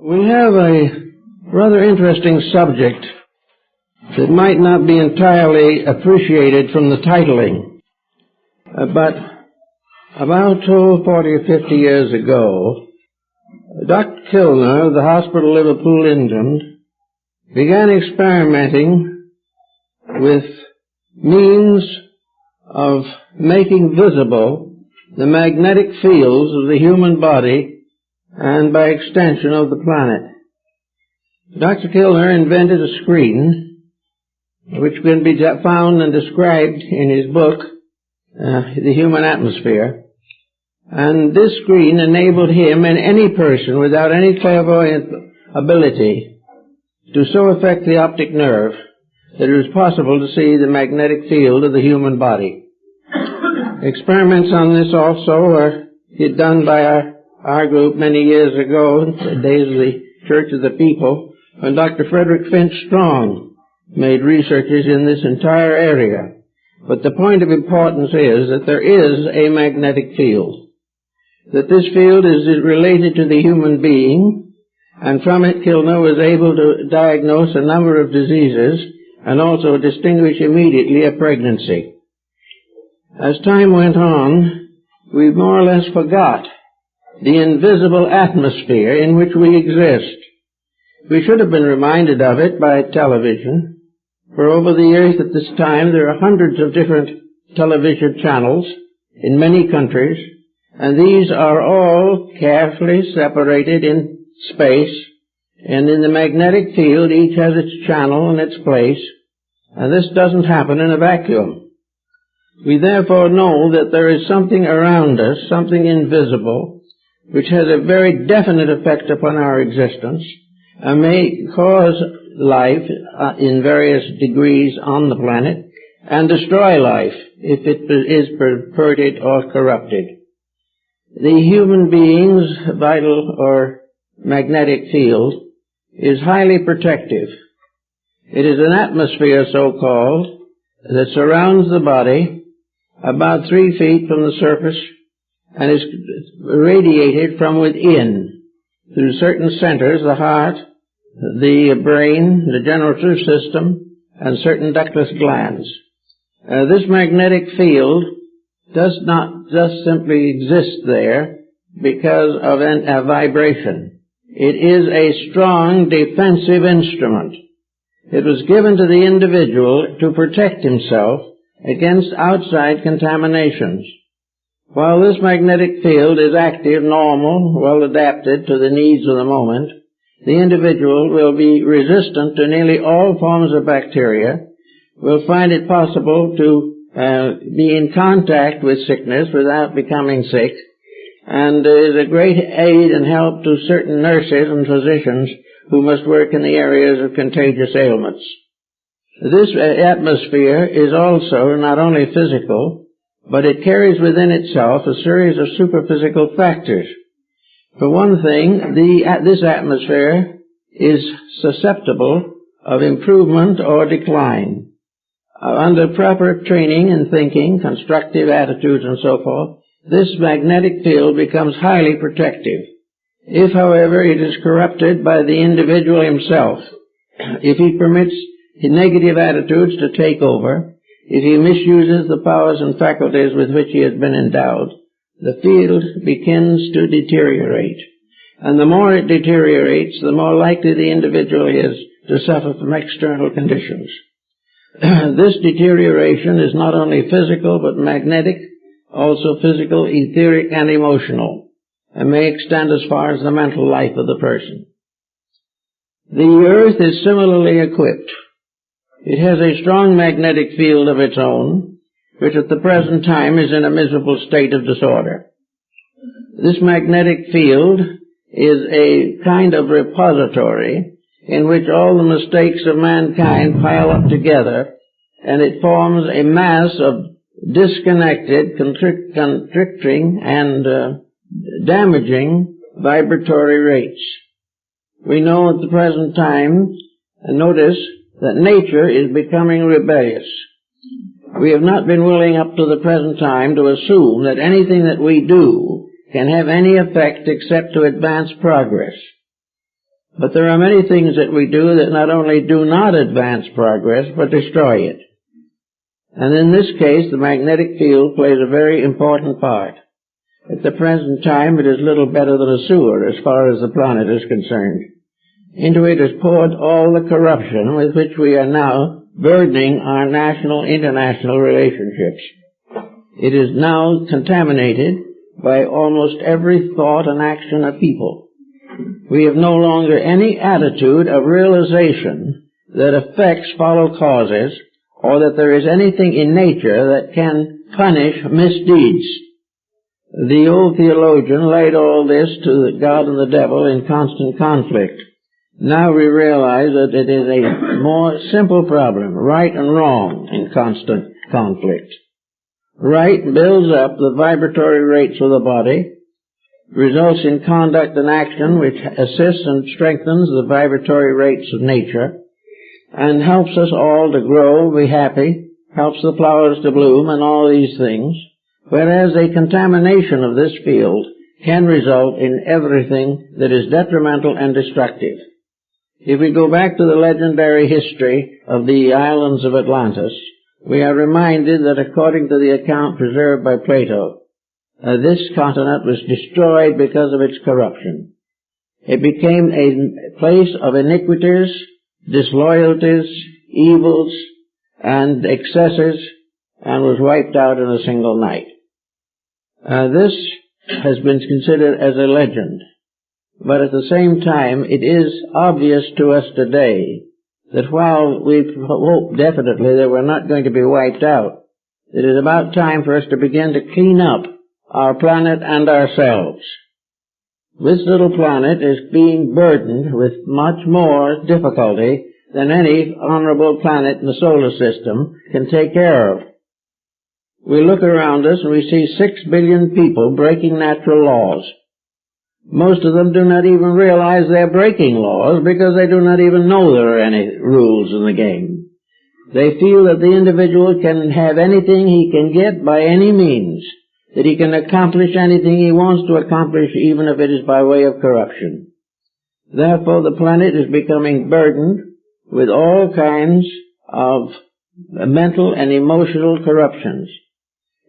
We have a rather interesting subject that might not be entirely appreciated from the titling, but about 40 or 50 years ago, Dr. Kilner of the Hospital, Liverpool, England, began experimenting with means of making visible the magnetic fields of the human body and, by extension, of the planet. Dr. Kilner invented a screen which can be found and described in his book, The Human Atmosphere. And this screen enabled him and any person without any clairvoyant ability to so affect the optic nerve that it was possible to see the magnetic field of the human body. Experiments on this also were done by our group many years ago, in the days of the Church of the People, when Dr. Frederick Finch Strong made researches in this entire area. But the point of importance is that there is a magnetic field, that this field is related to the human being, and from it Kilner was able to diagnose a number of diseases and also distinguish immediately a pregnancy. As time went on, we more or less forgot the invisible atmosphere in which we exist. We should have been reminded of it by television, for over the years at this time there are hundreds of different television channels in many countries, and these are all carefully separated in space, and in the magnetic field each has its channel and its place, and this doesn't happen in a vacuum. We therefore know that there is something around us, something invisible, which has a very definite effect upon our existence and may cause life in various degrees on the planet and destroy life if it is perverted or corrupted. The human being's vital or magnetic field is highly protective. It is an atmosphere, so-called, that surrounds the body about 3 feet from the surface and is radiated from within through certain centers, the heart, the brain, the generative system, and certain ductless glands. This magnetic field does not just simply exist there because of a vibration. It is a strong defensive instrument. It was given to the individual to protect himself against outside contaminations. While this magnetic field is active, normal, well adapted to the needs of the moment, the individual will be resistant to nearly all forms of bacteria, will find it possible to be in contact with sickness without becoming sick, and is a great aid and help to certain nurses and physicians who must work in the areas of contagious ailments. This atmosphere is also not only physical, but it carries within itself a series of superphysical factors. For one thing, this atmosphere is susceptible of improvement or decline. Under proper training in thinking, constructive attitudes and so forth, this magnetic field becomes highly protective. If, however, it is corrupted by the individual himself, if he permits negative attitudes to take over, if he misuses the powers and faculties with which he has been endowed, the field begins to deteriorate. And the more it deteriorates, the more likely the individual is to suffer from external conditions. This deterioration is not only physical but magnetic, also physical, etheric, and emotional, and may extend as far as the mental life of the person. The earth is similarly equipped. It has a strong magnetic field of its own, which at the present time is in a miserable state of disorder. This magnetic field is a kind of repository in which all the mistakes of mankind pile up together, and it forms a mass of disconnected, constricting, and damaging vibratory rates. We know at the present time, notice, that nature is becoming rebellious. We have not been willing up to the present time to assume that anything that we do can have any effect except to advance progress. But there are many things that we do that not only do not advance progress, but destroy it. And in this case, the magnetic field plays a very important part. At the present time, it is little better than a sewer as far as the planet is concerned. Into it is poured all the corruption with which we are now burdening our national, international relationships. It is now contaminated by almost every thought and action of people. We have no longer any attitude of realization that effects follow causes, or that there is anything in nature that can punish misdeeds. The old theologian laid all this to God and the devil in constant conflict. Now we realize that it is a more simple problem, right and wrong in constant conflict. Right builds up the vibratory rates of the body, results in conduct and action which assists and strengthens the vibratory rates of nature, and helps us all to grow, be happy, helps the flowers to bloom, and all these things, whereas a contamination of this field can result in everything that is detrimental and destructive. If we go back to the legendary history of the islands of Atlantis, we are reminded that according to the account preserved by Plato, this continent was destroyed because of its corruption. It became a place of iniquities, disloyalties, evils, and excesses, and was wiped out in a single night. This has been considered as a legend, but at the same time it is obvious to us today that while we hope definitely that we're not going to be wiped out, it is about time for us to begin to clean up our planet and ourselves. This little planet is being burdened with much more difficulty than any honorable planet in the solar system can take care of. We look around us and we see 6 billion people breaking natural laws. Most of them do not even realize they're breaking laws because they do not even know there are any rules in the game. They feel that the individual can have anything he can get by any means, that he can accomplish anything he wants to accomplish, even if it is by way of corruption. Therefore, the planet is becoming burdened with all kinds of mental and emotional corruptions.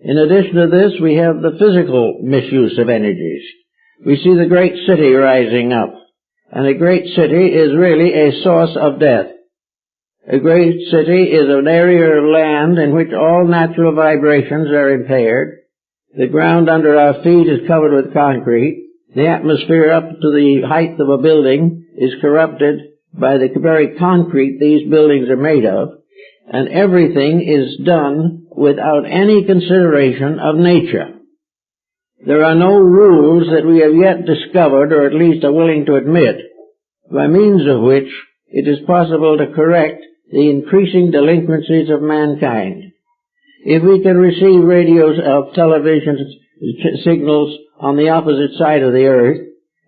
In addition to this, we have the physical misuse of energies. We see the great city rising up, and a great city is really a source of death. A great city is an area of land in which all natural vibrations are impaired. The ground under our feet is covered with concrete. The atmosphere up to the height of a building is corrupted by the very concrete these buildings are made of, and everything is done without any consideration of nature. There are no rules that we have yet discovered, or at least are willing to admit, by means of which it is possible to correct the increasing delinquencies of mankind. If we can receive radios of television signals on the opposite side of the earth,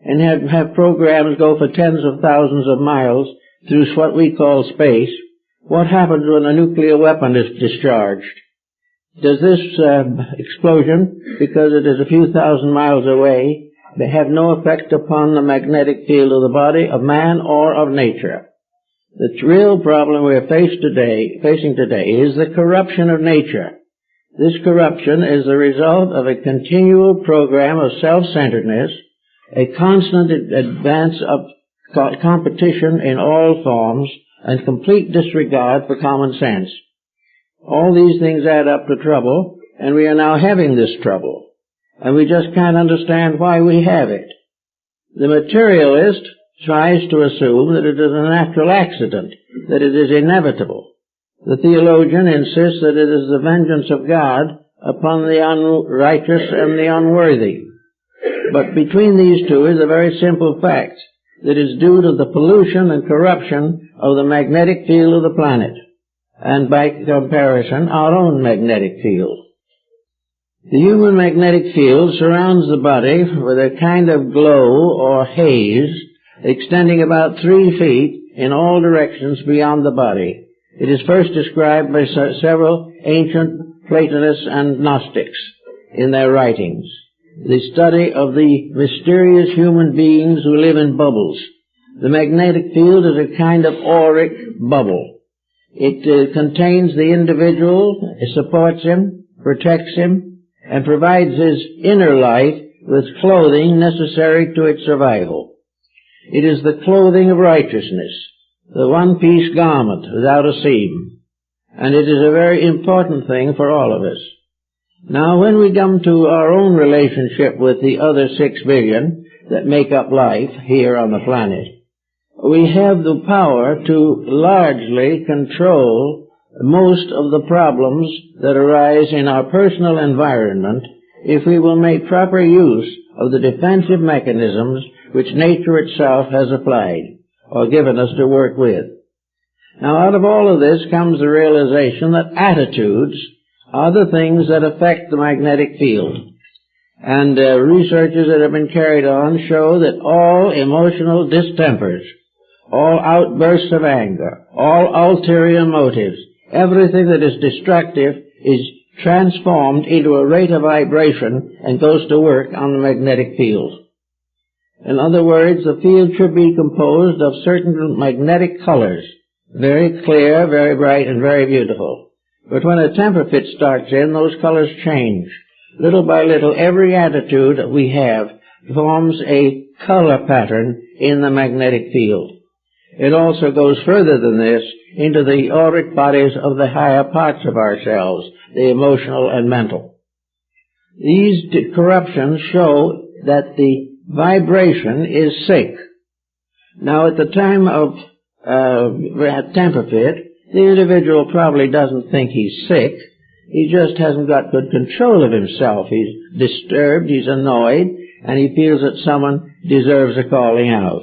and have programs go for tens of thousands of miles through what we call space, what happens when a nuclear weapon is discharged? Does this explosion, because it is a few thousand miles away, have no effect upon the magnetic field of the body of man or of nature? The real problem we are facing today is the corruption of nature. This corruption is the result of a continual program of self-centeredness, a constant advance of competition in all forms, and complete disregard for common sense. All these things add up to trouble, and we are now having this trouble, and we just can't understand why we have it. The materialist tries to assume that it is a natural accident, that it is inevitable. The theologian insists that it is the vengeance of God upon the unrighteous and the unworthy. But between these two is a very simple fact, that is due to the pollution and corruption of the magnetic field of the planet, and by comparison, our own magnetic field. The human magnetic field surrounds the body with a kind of glow or haze extending about 3 feet in all directions beyond the body. It is first described by several ancient Platonists and Gnostics in their writings. The study of the mysterious human beings who live in bubbles, The magnetic field is a kind of auric bubble. It contains the individual, it supports him, protects him, and provides his inner life with clothing necessary to its survival. It is the clothing of righteousness, the one-piece garment without a seam, and it is a very important thing for all of us. Now, when we come to our own relationship with the other 6 billion that make up life here on the planet, we have the power to largely control most of the problems that arise in our personal environment if we will make proper use of the defensive mechanisms which nature itself has applied or given us to work with. Now, out of all of this comes the realization that attitudes are the things that affect the magnetic field. And researches that have been carried on show that all emotional distempers, all outbursts of anger, all ulterior motives, everything that is destructive is transformed into a rate of vibration and goes to work on the magnetic field. In other words, the field should be composed of certain magnetic colors, very clear, very bright, and very beautiful. But when a temper fit starts in, those colors change. Little by little, every attitude that we have forms a color pattern in the magnetic field. It also goes further than this into the auric bodies of the higher parts of ourselves, the emotional and mental. These corruptions show that the vibration is sick. Now, at the time of temper fit, the individual probably doesn't think he's sick. He just hasn't got good control of himself. He's disturbed, he's annoyed, and he feels that someone deserves a calling out.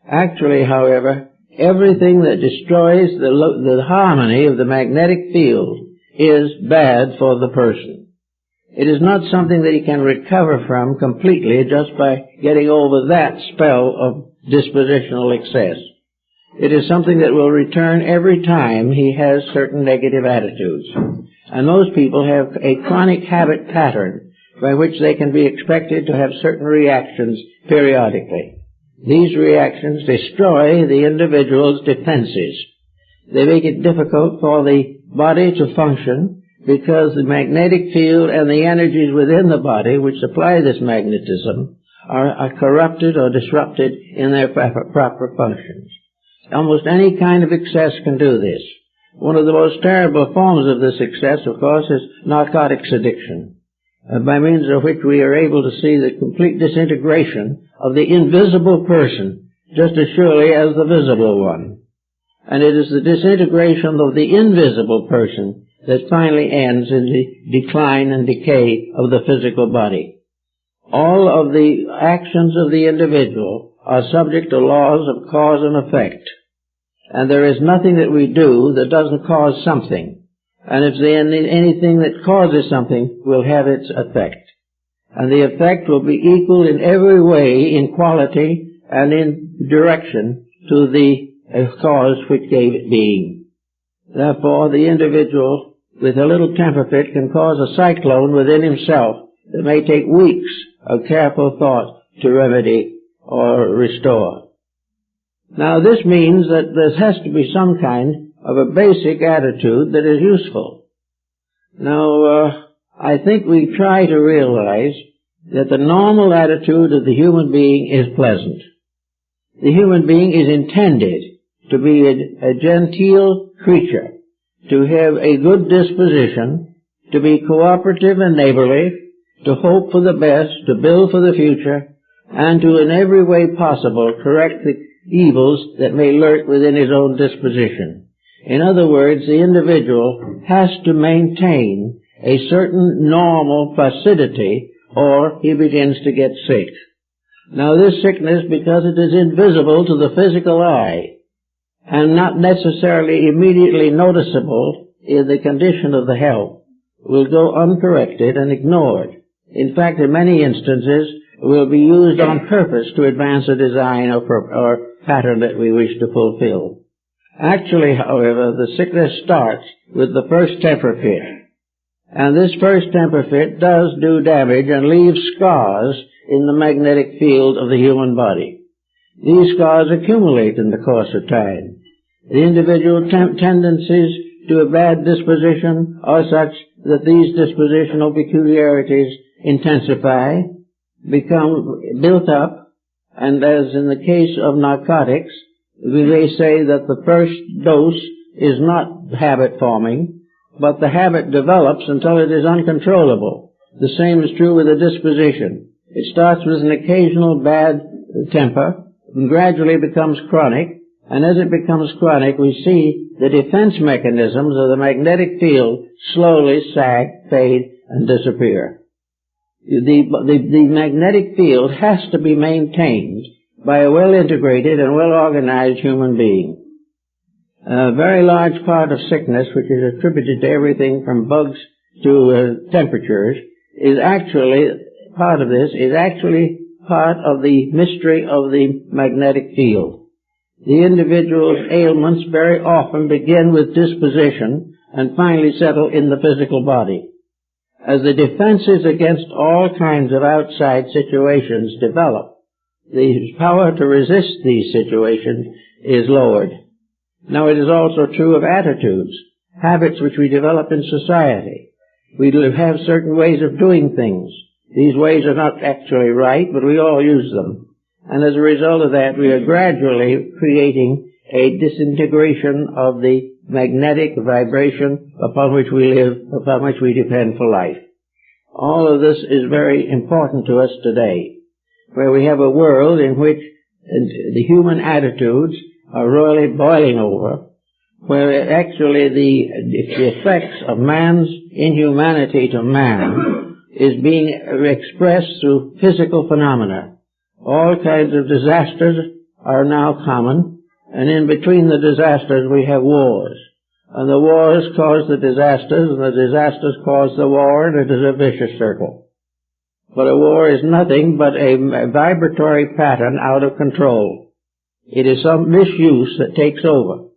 Actually, however, everything that destroys the harmony of the magnetic field is bad for the person. It is not something that he can recover from completely just by getting over that spell of dispositional excess. It is something that will return every time he has certain negative attitudes. And those people have a chronic habit pattern by which they can be expected to have certain reactions periodically. These reactions destroy the individual's defenses. They make it difficult for the body to function because the magnetic field and the energies within the body which supply this magnetism are corrupted or disrupted in their proper functions. Almost any kind of excess can do this. One of the most terrible forms of this excess, of course, is narcotics addiction, by means of which we are able to see the complete disintegration of the invisible person just as surely as the visible one. And it is the disintegration of the invisible person that finally ends in the decline and decay of the physical body. All of the actions of the individual are subject to laws of cause and effect. And there is nothing that we do that doesn't cause something. And if anything that causes something will have its effect. And the effect will be equal in every way, in quality and in direction to the cause which gave it being. Therefore, the individual with a little temper fit can cause a cyclone within himself that may take weeks of careful thought to remedy or restore. Now, this means that there has to be some kind of a basic attitude that is useful. Now, I think we try to realize that the normal attitude of the human being is pleasant. The human being is intended to be a genteel creature, to have a good disposition, to be cooperative and neighborly, to hope for the best, to build for the future, and to in every way possible correct the evils that may lurk within his own disposition. In other words, the individual has to maintain a certain normal placidity or he begins to get sick. Now, this sickness, because it is invisible to the physical eye and not necessarily immediately noticeable in the condition of the health, will go uncorrected and ignored. In fact, in many instances, will be used on purpose to advance a design or pattern that we wish to fulfill. Actually, however, the sickness starts with the first temper fit. And this first temper fit does do damage and leaves scars in the magnetic field of the human body. These scars accumulate in the course of time. The individual tendencies to a bad disposition are such that these dispositional peculiarities intensify, become built up, and as in the case of narcotics, we may say that the first dose is not habit-forming, but the habit develops until it is uncontrollable. The same is true with a disposition. It starts with an occasional bad temper and gradually becomes chronic, and as it becomes chronic, we see the defense mechanisms of the magnetic field slowly sag, fade, and disappear. The magnetic field has to be maintained by a well-integrated and well-organized human being. A very large part of sickness, which is attributed to everything from bugs to temperatures, is actually, part of this is actually part of the mystery of the magnetic field. The individual's ailments very often begin with disposition and finally settle in the physical body. As the defenses against all kinds of outside situations develop, the power to resist these situations is lowered. Now, it is also true of attitudes, habits which we develop in society. We have certain ways of doing things. These ways are not actually right, but we all use them. And as a result of that, we are gradually creating a disintegration of the magnetic vibration upon which we live, upon which we depend for life. All of this is very important to us today, where we have a world in which the human attitudes are royally boiling over, where actually the effects of man's inhumanity to man is being expressed through physical phenomena. All kinds of disasters are now common, and in between the disasters we have wars. And the wars cause the disasters, and the disasters cause the war, and it is a vicious circle. But a war is nothing but a vibratory pattern out of control. It is some misuse that takes over.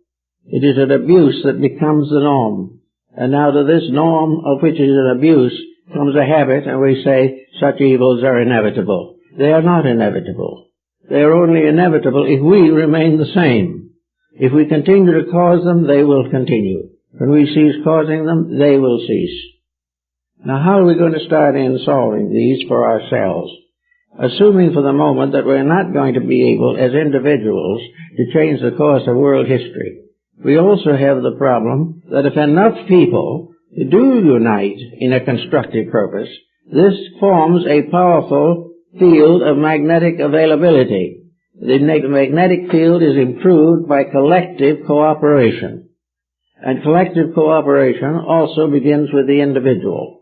It is an abuse that becomes the norm. And out of this norm, of which is an abuse, comes a habit, and we say such evils are inevitable. They are not inevitable. They are only inevitable if we remain the same. If we continue to cause them, they will continue. When we cease causing them, they will cease. Now, how are we going to start in solving these for ourselves? Assuming for the moment that we're not going to be able, as individuals, to change the course of world history. We also have the problem that if enough people do unite in a constructive purpose, this forms a powerful field of magnetic availability. The magnetic field is improved by collective cooperation. And collective cooperation also begins with the individual.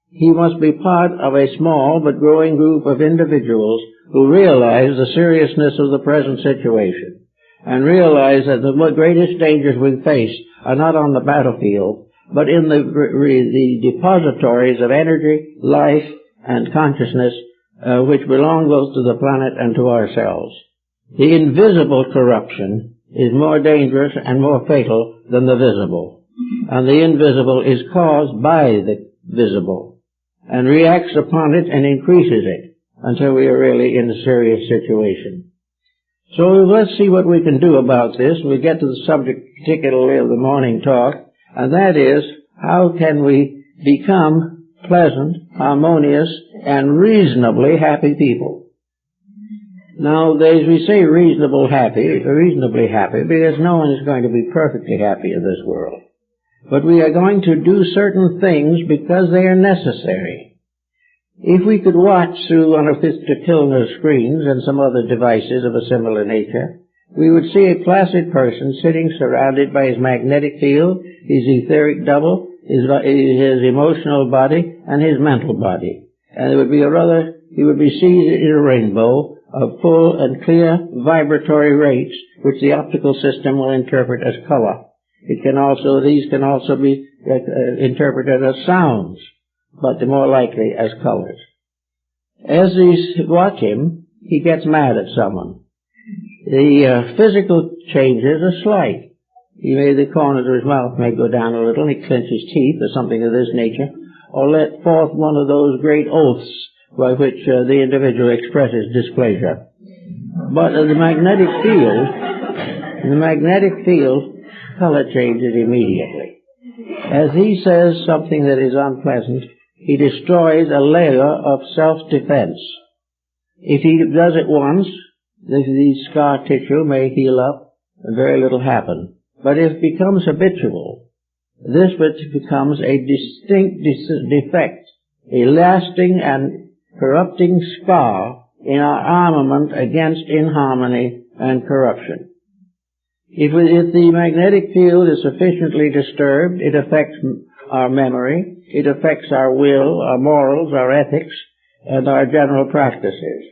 He must be part of a small but growing group of individuals who realize the seriousness of the present situation and realize that the greatest dangers we face are not on the battlefield, but in the depositories of energy, life, and consciousness which belong both to the planet and to ourselves. The invisible corruption is more dangerous and more fatal than the visible. And the invisible is caused by the visible and reacts upon it and increases it until we are really in a serious situation. So let's see what we can do about this. We get to the subject particularly of the morning talk, and that is, how can we become pleasant, harmonious, and reasonably happy people? Now, as we say reasonably happy, because no one is going to be perfectly happy in this world. But we are going to do certain things because they are necessary. If we could watch through one of Mr. Kilner's screens and some other devices of a similar nature, we would see a placid person sitting surrounded by his magnetic field, his etheric double, his emotional body, and his mental body. And he would be seated in a rainbow of full and clear vibratory rates, which the optical system will interpret as color. These can also be interpreted as sounds, but more likely as colors. As these watch him, he gets mad at someone. The physical changes are slight. The corners of his mouth may go down a little, and he clenches his teeth or something of this nature, or let forth one of those great oaths by which the individual expresses displeasure. But the magnetic field, color changes immediately. As he says something that is unpleasant, he destroys a layer of self-defense. If he does it once, the scar tissue may heal up, and very little happen. But if it becomes habitual, this becomes a distinct defect, a lasting and corrupting scar in our armament against inharmony and corruption. If the magnetic field is sufficiently disturbed, it affects our memory, it affects our will, our morals, our ethics, and our general practices.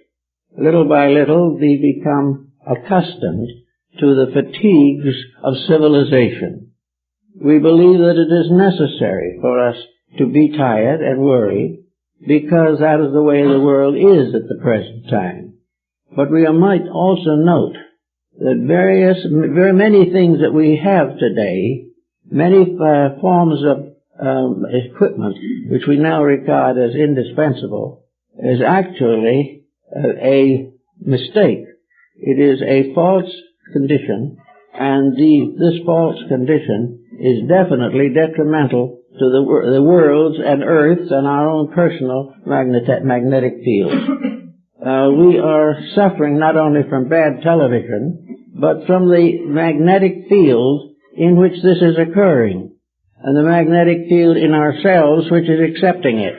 Little by little, we become accustomed to the fatigues of civilization. We believe that it is necessary for us to be tired and worried, because that is the way the world is at the present time. But we might also note that very many things that we have today, many forms of equipment which we now regard as indispensable, is actually a mistake. It is a false condition, and this false condition is definitely detrimental to the world's and Earth's and our own personal magnetic fields. We are suffering not only from bad television, but from the magnetic field in which this is occurring, and the magnetic field in ourselves which is accepting it.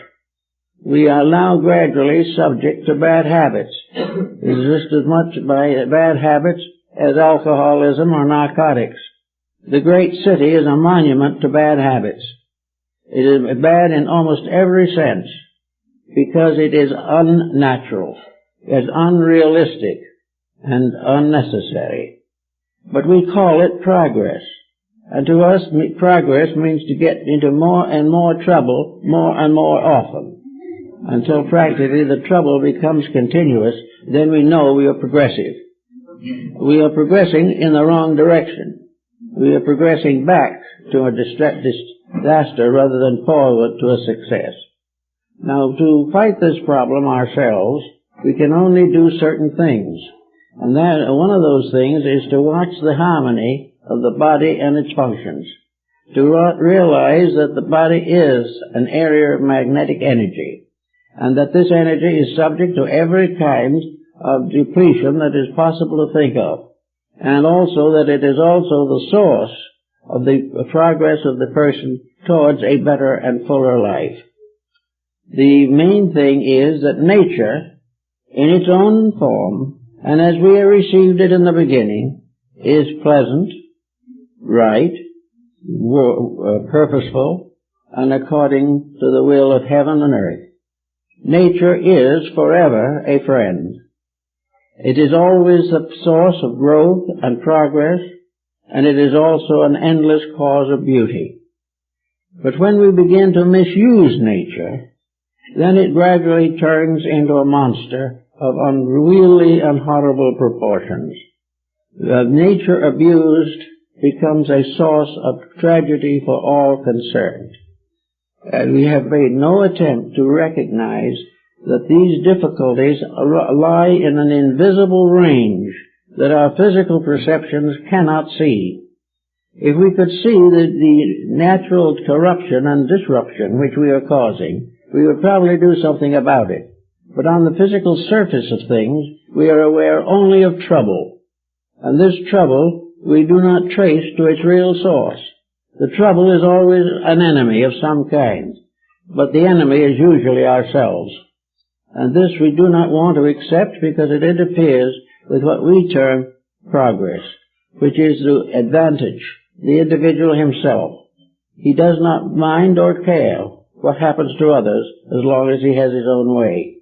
We are now gradually subject to bad habits. It is just as much by bad habits as alcoholism or narcotics. The great city is a monument to bad habits. It is bad in almost every sense because it is unnatural, it's unrealistic, and unnecessary. But we call it progress. And to us, progress means to get into more and more trouble more and more often, until practically the trouble becomes continuous. Then we know we are progressive. We are progressing in the wrong direction. We are progressing back to a disaster rather than forward to a success. Now, to fight this problem ourselves, we can only do certain things. And that one of those things is to watch the harmony of the body and its functions. To realize that the body is an area of magnetic energy, and that this energy is subject to every kind of depletion that is possible to think of, and also that it is also the source of the progress of the person towards a better and fuller life. The main thing is that nature, in its own form, and as we received it in the beginning, is pleasant, right, purposeful, and according to the will of heaven and earth. Nature is forever a friend. It is always a source of growth and progress, and it is also an endless cause of beauty. But when we begin to misuse nature, then it gradually turns into a monster of unwieldy and horrible proportions. Nature abused becomes a source of tragedy for all concerned. And we have made no attempt to recognize that these difficulties lie in an invisible range that our physical perceptions cannot see. If we could see the natural corruption and disruption which we are causing, we would probably do something about it. But on the physical surface of things, we are aware only of trouble. And this trouble we do not trace to its real source. The trouble is always an enemy of some kind, but the enemy is usually ourselves. And this we do not want to accept because it interferes with what we term progress, which is to advantage the individual himself. He does not mind or care what happens to others as long as he has his own way.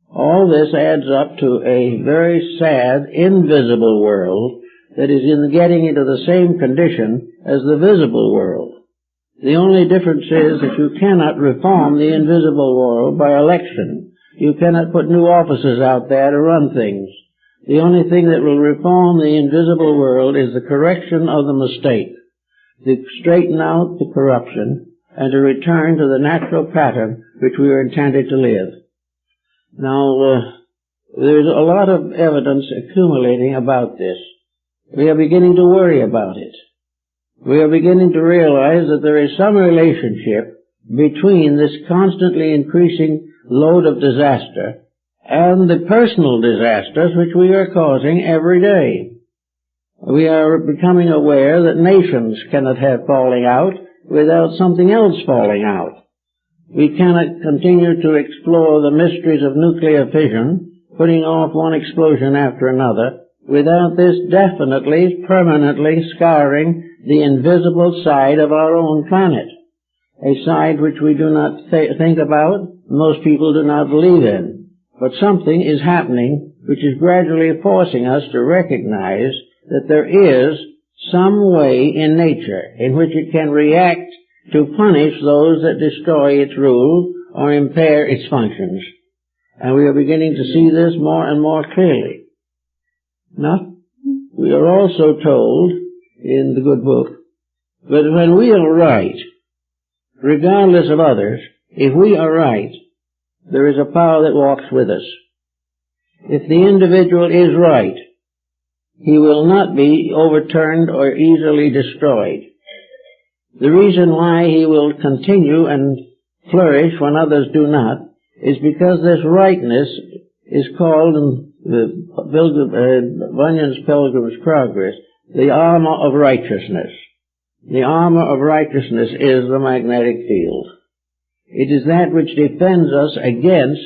All this adds up to a very sad, invisible world that is getting into the same condition as the visible world. The only difference is that you cannot reform the invisible world by election. You cannot put new offices out there to run things. The only thing that will reform the invisible world is the correction of the mistake, to straighten out the corruption, and to return to the natural pattern which we were intended to live. Now, There's a lot of evidence accumulating about this. We are beginning to worry about it. We are beginning to realize that there is some relationship between this constantly increasing load of disaster and the personal disasters which we are causing every day. We are becoming aware that nations cannot have falling out without something else falling out. We cannot continue to explore the mysteries of nuclear fission, putting off one explosion after another, without this definitely, permanently scarring the invisible side of our own planet, a side which we do not think about, most people do not believe in. But something is happening which is gradually forcing us to recognize that there is some way in nature in which it can react to punish those that destroy its rule or impair its functions. And we are beginning to see this more and more clearly. Now, we are also told in the good book that when we are right, regardless of others, if we are right, there is a power that walks with us. If the individual is right, he will not be overturned or easily destroyed. The reason why he will continue and flourish when others do not is because this rightness is called in Bunyan's Pilgrim's Progress the armor of righteousness. The armor of righteousness is the magnetic field. It is that which defends us against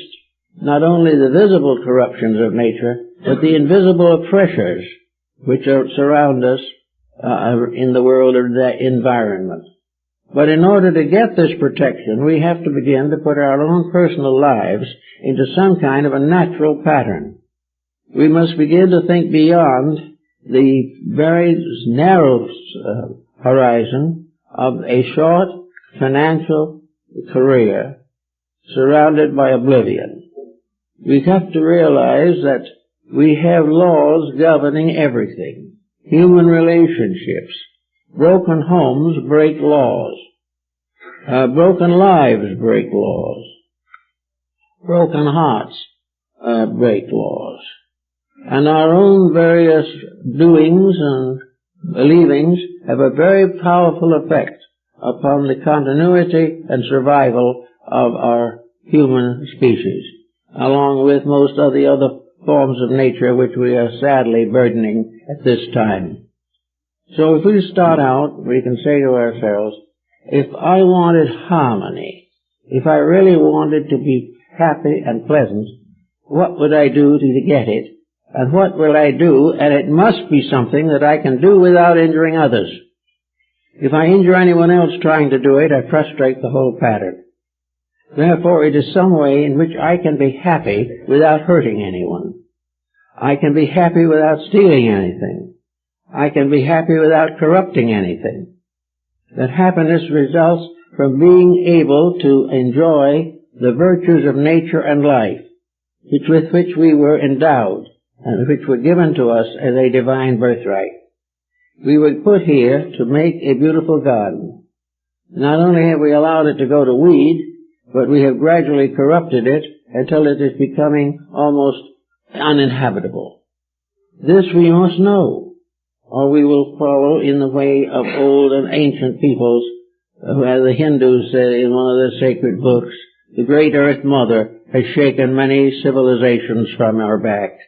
not only the visible corruptions of nature, but the invisible pressures which surround us in the world of the environment. But in order to get this protection, we have to begin to put our own personal lives into some kind of a natural pattern. We must begin to think beyond the very narrow horizon of a short financial career surrounded by oblivion. We have to realize that we have laws governing everything. Human relationships. Broken homes break laws. Broken lives break laws. Broken hearts break laws. And our own various doings and believings have a very powerful effect upon the continuity and survival of our human species, along with most of the other forms of nature which we are sadly burdening at this time. So if we start out, we can say to ourselves, if I wanted harmony, if I really wanted to be happy and pleasant, what would I do to get it? And what will I do? And it must be something that I can do without injuring others. If I injure anyone else trying to do it, I frustrate the whole pattern. Therefore, it is some way in which I can be happy without hurting anyone. I can be happy without stealing anything. I can be happy without corrupting anything. That happiness results from being able to enjoy the virtues of nature and life, with which we were endowed, and which were given to us as a divine birthright. We were put here to make a beautiful garden. Not only have we allowed it to go to weed, but we have gradually corrupted it until it is becoming almost uninhabitable. This we must know, or we will follow in the way of old and ancient peoples, where the Hindus say in one of their sacred books, the great Earth Mother has shaken many civilizations from our back.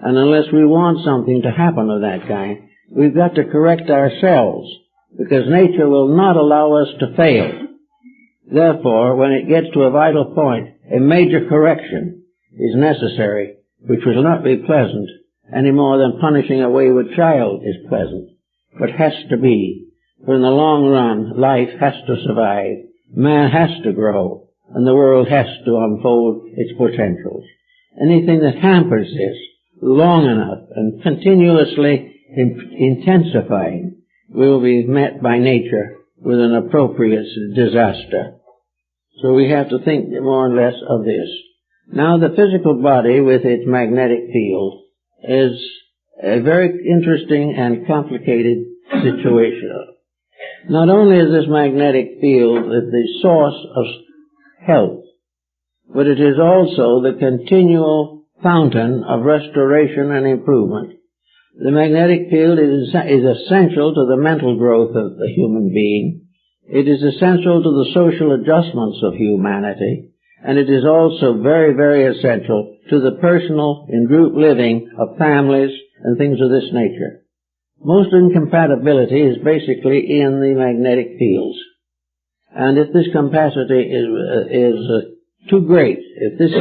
And unless we want something to happen of that kind, we've got to correct ourselves, because nature will not allow us to fail. Therefore, when it gets to a vital point, a major correction is necessary, which will not be pleasant any more than punishing a wayward child is pleasant, but has to be. For in the long run, life has to survive, man has to grow, and the world has to unfold its potentials. Anything that hampers this long enough and continuously intensifying will be met by nature with an appropriate disaster. So we have to think more or less of this. Now the physical body with its magnetic field is a very interesting and complicated situation. Not only is this magnetic field the source of health, but it is also the continual fountain of restoration and improvement. The magnetic field is essential to the mental growth of the human being. It is essential to the social adjustments of humanity, and it is also very, very essential to the personal and group living of families and things of this nature. Most incompatibility is basically in the magnetic fields. And if this capacity is too great, if this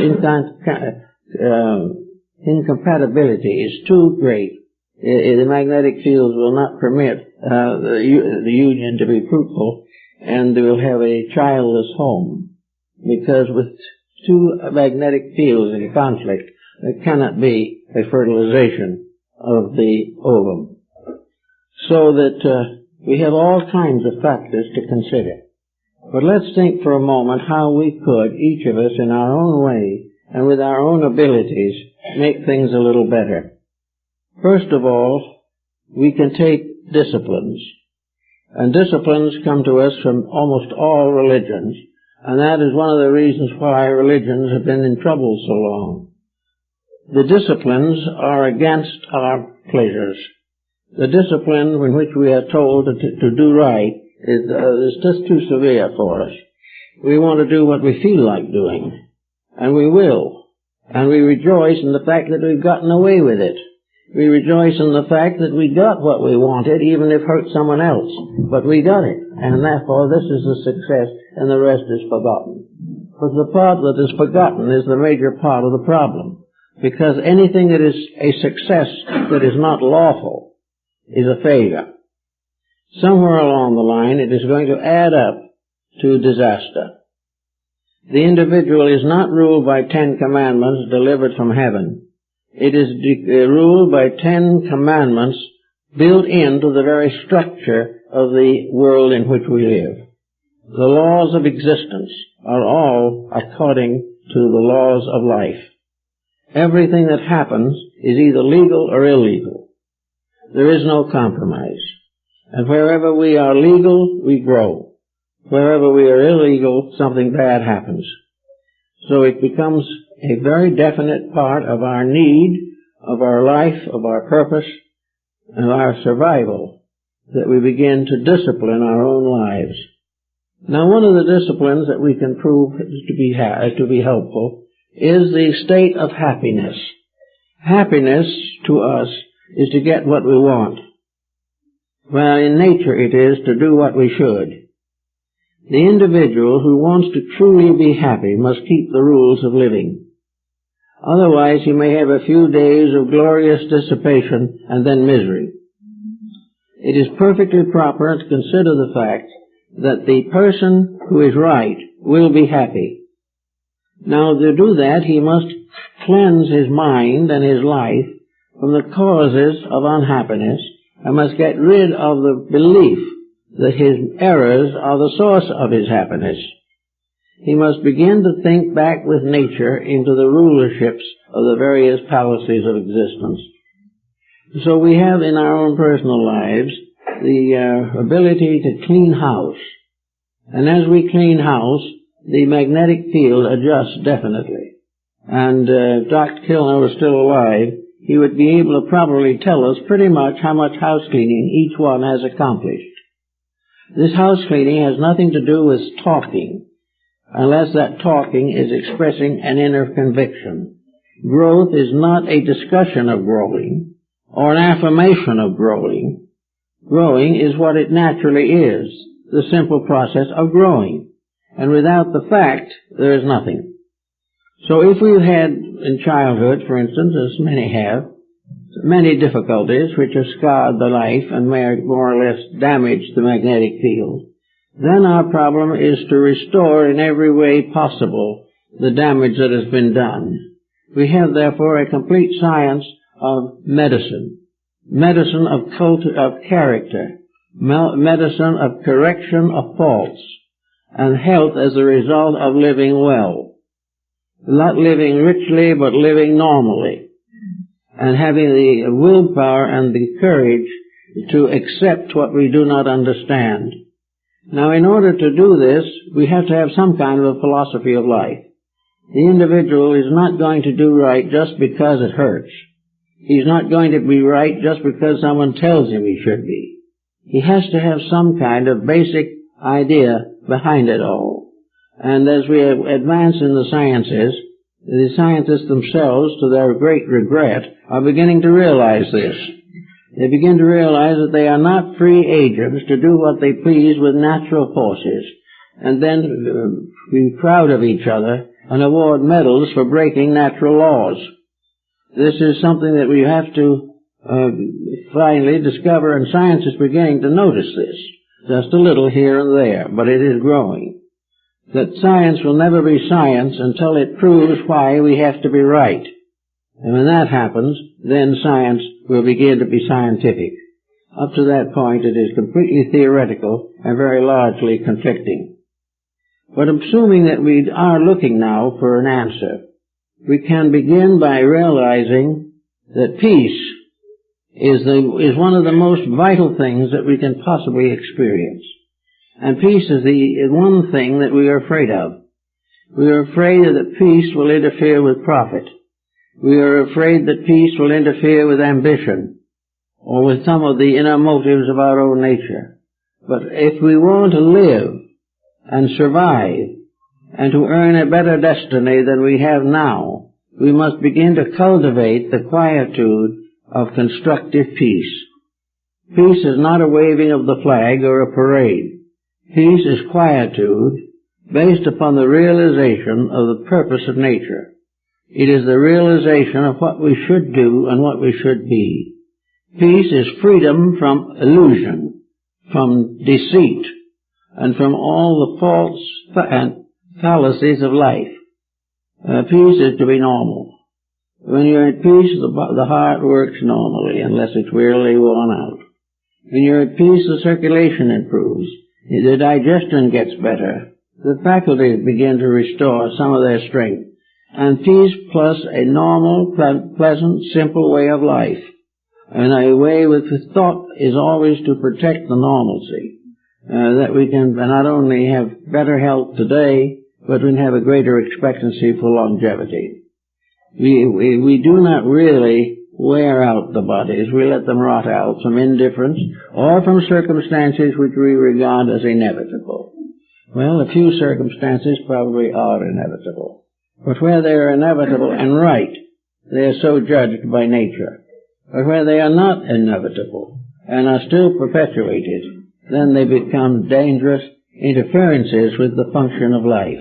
incompatibility is too great, the magnetic fields will not permit the union to be fruitful, and they will have a childless home. Because with two magnetic fields in conflict, there cannot be a fertilization of the ovum. So that we have all kinds of factors to consider. But let's think for a moment how we could, each of us in our own way and with our own abilities, make things a little better. First of all, we can take disciplines. And disciplines come to us from almost all religions. And that is one of the reasons why religions have been in trouble so long. The disciplines are against our pleasures. The discipline in which we are told to do right is just too severe for us. We want to do what we feel like doing, and we will. And we rejoice in the fact that we've gotten away with it. We rejoice in the fact that we got what we wanted, even if it hurt someone else. But we got it, and therefore this is a success, and the rest is forgotten. But the part that is forgotten is the major part of the problem, because anything that is a success that is not lawful is a failure. Somewhere along the line, it is going to add up to disaster. The individual is not ruled by 10 commandments delivered from heaven. It is ruled by 10 commandments built into the very structure of the world in which we live. The laws of existence are all according to the laws of life. Everything that happens is either legal or illegal. There is no compromise. And wherever we are legal, we grow. Wherever we are illegal, something bad happens. So it becomes a very definite part of our need, of our life, of our purpose, and our survival, that we begin to discipline our own lives. Now, one of the disciplines that we can prove to be helpful is the state of happiness. Happiness, to us, is to get what we want. Well, in nature it is to do what we should. The individual who wants to truly be happy must keep the rules of living. Otherwise, he may have a few days of glorious dissipation and then misery. It is perfectly proper to consider the fact that the person who is right will be happy. Now, to do that, he must cleanse his mind and his life from the causes of unhappiness, and must get rid of the belief that his errors are the source of his happiness. He must begin to think back with nature into the rulerships of the various palaces of existence. So we have in our own personal lives the ability to clean house. And as we clean house, the magnetic field adjusts definitely. And if Dr. Kilner was still alive, he would be able to probably tell us pretty much how much house cleaning each one has accomplished. This house cleaning has nothing to do with talking, unless that talking is expressing an inner conviction. Growth is not a discussion of growing, or an affirmation of growing. Growing is what it naturally is, the simple process of growing. And without the fact, there is nothing. So if we've had, in childhood, for instance, as many have, many difficulties which have scarred the life and may more or less damage the magnetic field, then our problem is to restore in every way possible the damage that has been done. We have, therefore, a complete science of medicine. Medicine of character. Medicine of correction of faults. And health as a result of living well. Not living richly, but living normally. And having the willpower and the courage to accept what we do not understand. Now, in order to do this, we have to have some kind of a philosophy of life. the individual is not going to do right just because it hurts. He's not going to be right just because someone tells him he should be. He has to have some kind of basic idea behind it all. And as we advance in the scientists themselves, to their great regret, are beginning to realize this. They begin to realize that they are not free agents to do what they please with natural forces, and then be proud of each other and award medals for breaking natural laws. This is something that we have to finally discover, and science is beginning to notice this, just a little here and there, but it is growing. That science will never be science until it proves why we have to be right. And when that happens, then science will begin to be scientific. Up to that point, it is completely theoretical and very largely conflicting. But assuming that we are looking now for an answer, we can begin by realizing that peace is one of the most vital things that we can possibly experience. And peace is the one thing that we are afraid of. We are afraid that peace will interfere with profit. We are afraid that peace will interfere with ambition, or with some of the inner motives of our own nature. But if we want to live and survive, and to earn a better destiny than we have now, we must begin to cultivate the quietude of constructive peace. Peace is not a waving of the flag or a parade. Peace is quietude based upon the realization of the purpose of nature. It is the realization of what we should do and what we should be. Peace is freedom from illusion, from deceit, and from all the faults and fallacies of life. Peace is to be normal. When you're at peace, the heart works normally, unless it's wearily worn out. When you're at peace, the circulation improves. The digestion gets better. The faculties begin to restore some of their strength. And peace plus a normal, pleasant, simple way of life. And a way with thought is always to protect the normalcy. That we can not only have better health today, but we can have a greater expectancy for longevity. We do not really wear out the bodies. We let them rot out from indifference or from circumstances which we regard as inevitable. Well, a few circumstances probably are inevitable. But where they are inevitable and right, they are so judged by nature. But where they are not inevitable and are still perpetuated, then they become dangerous interferences with the function of life.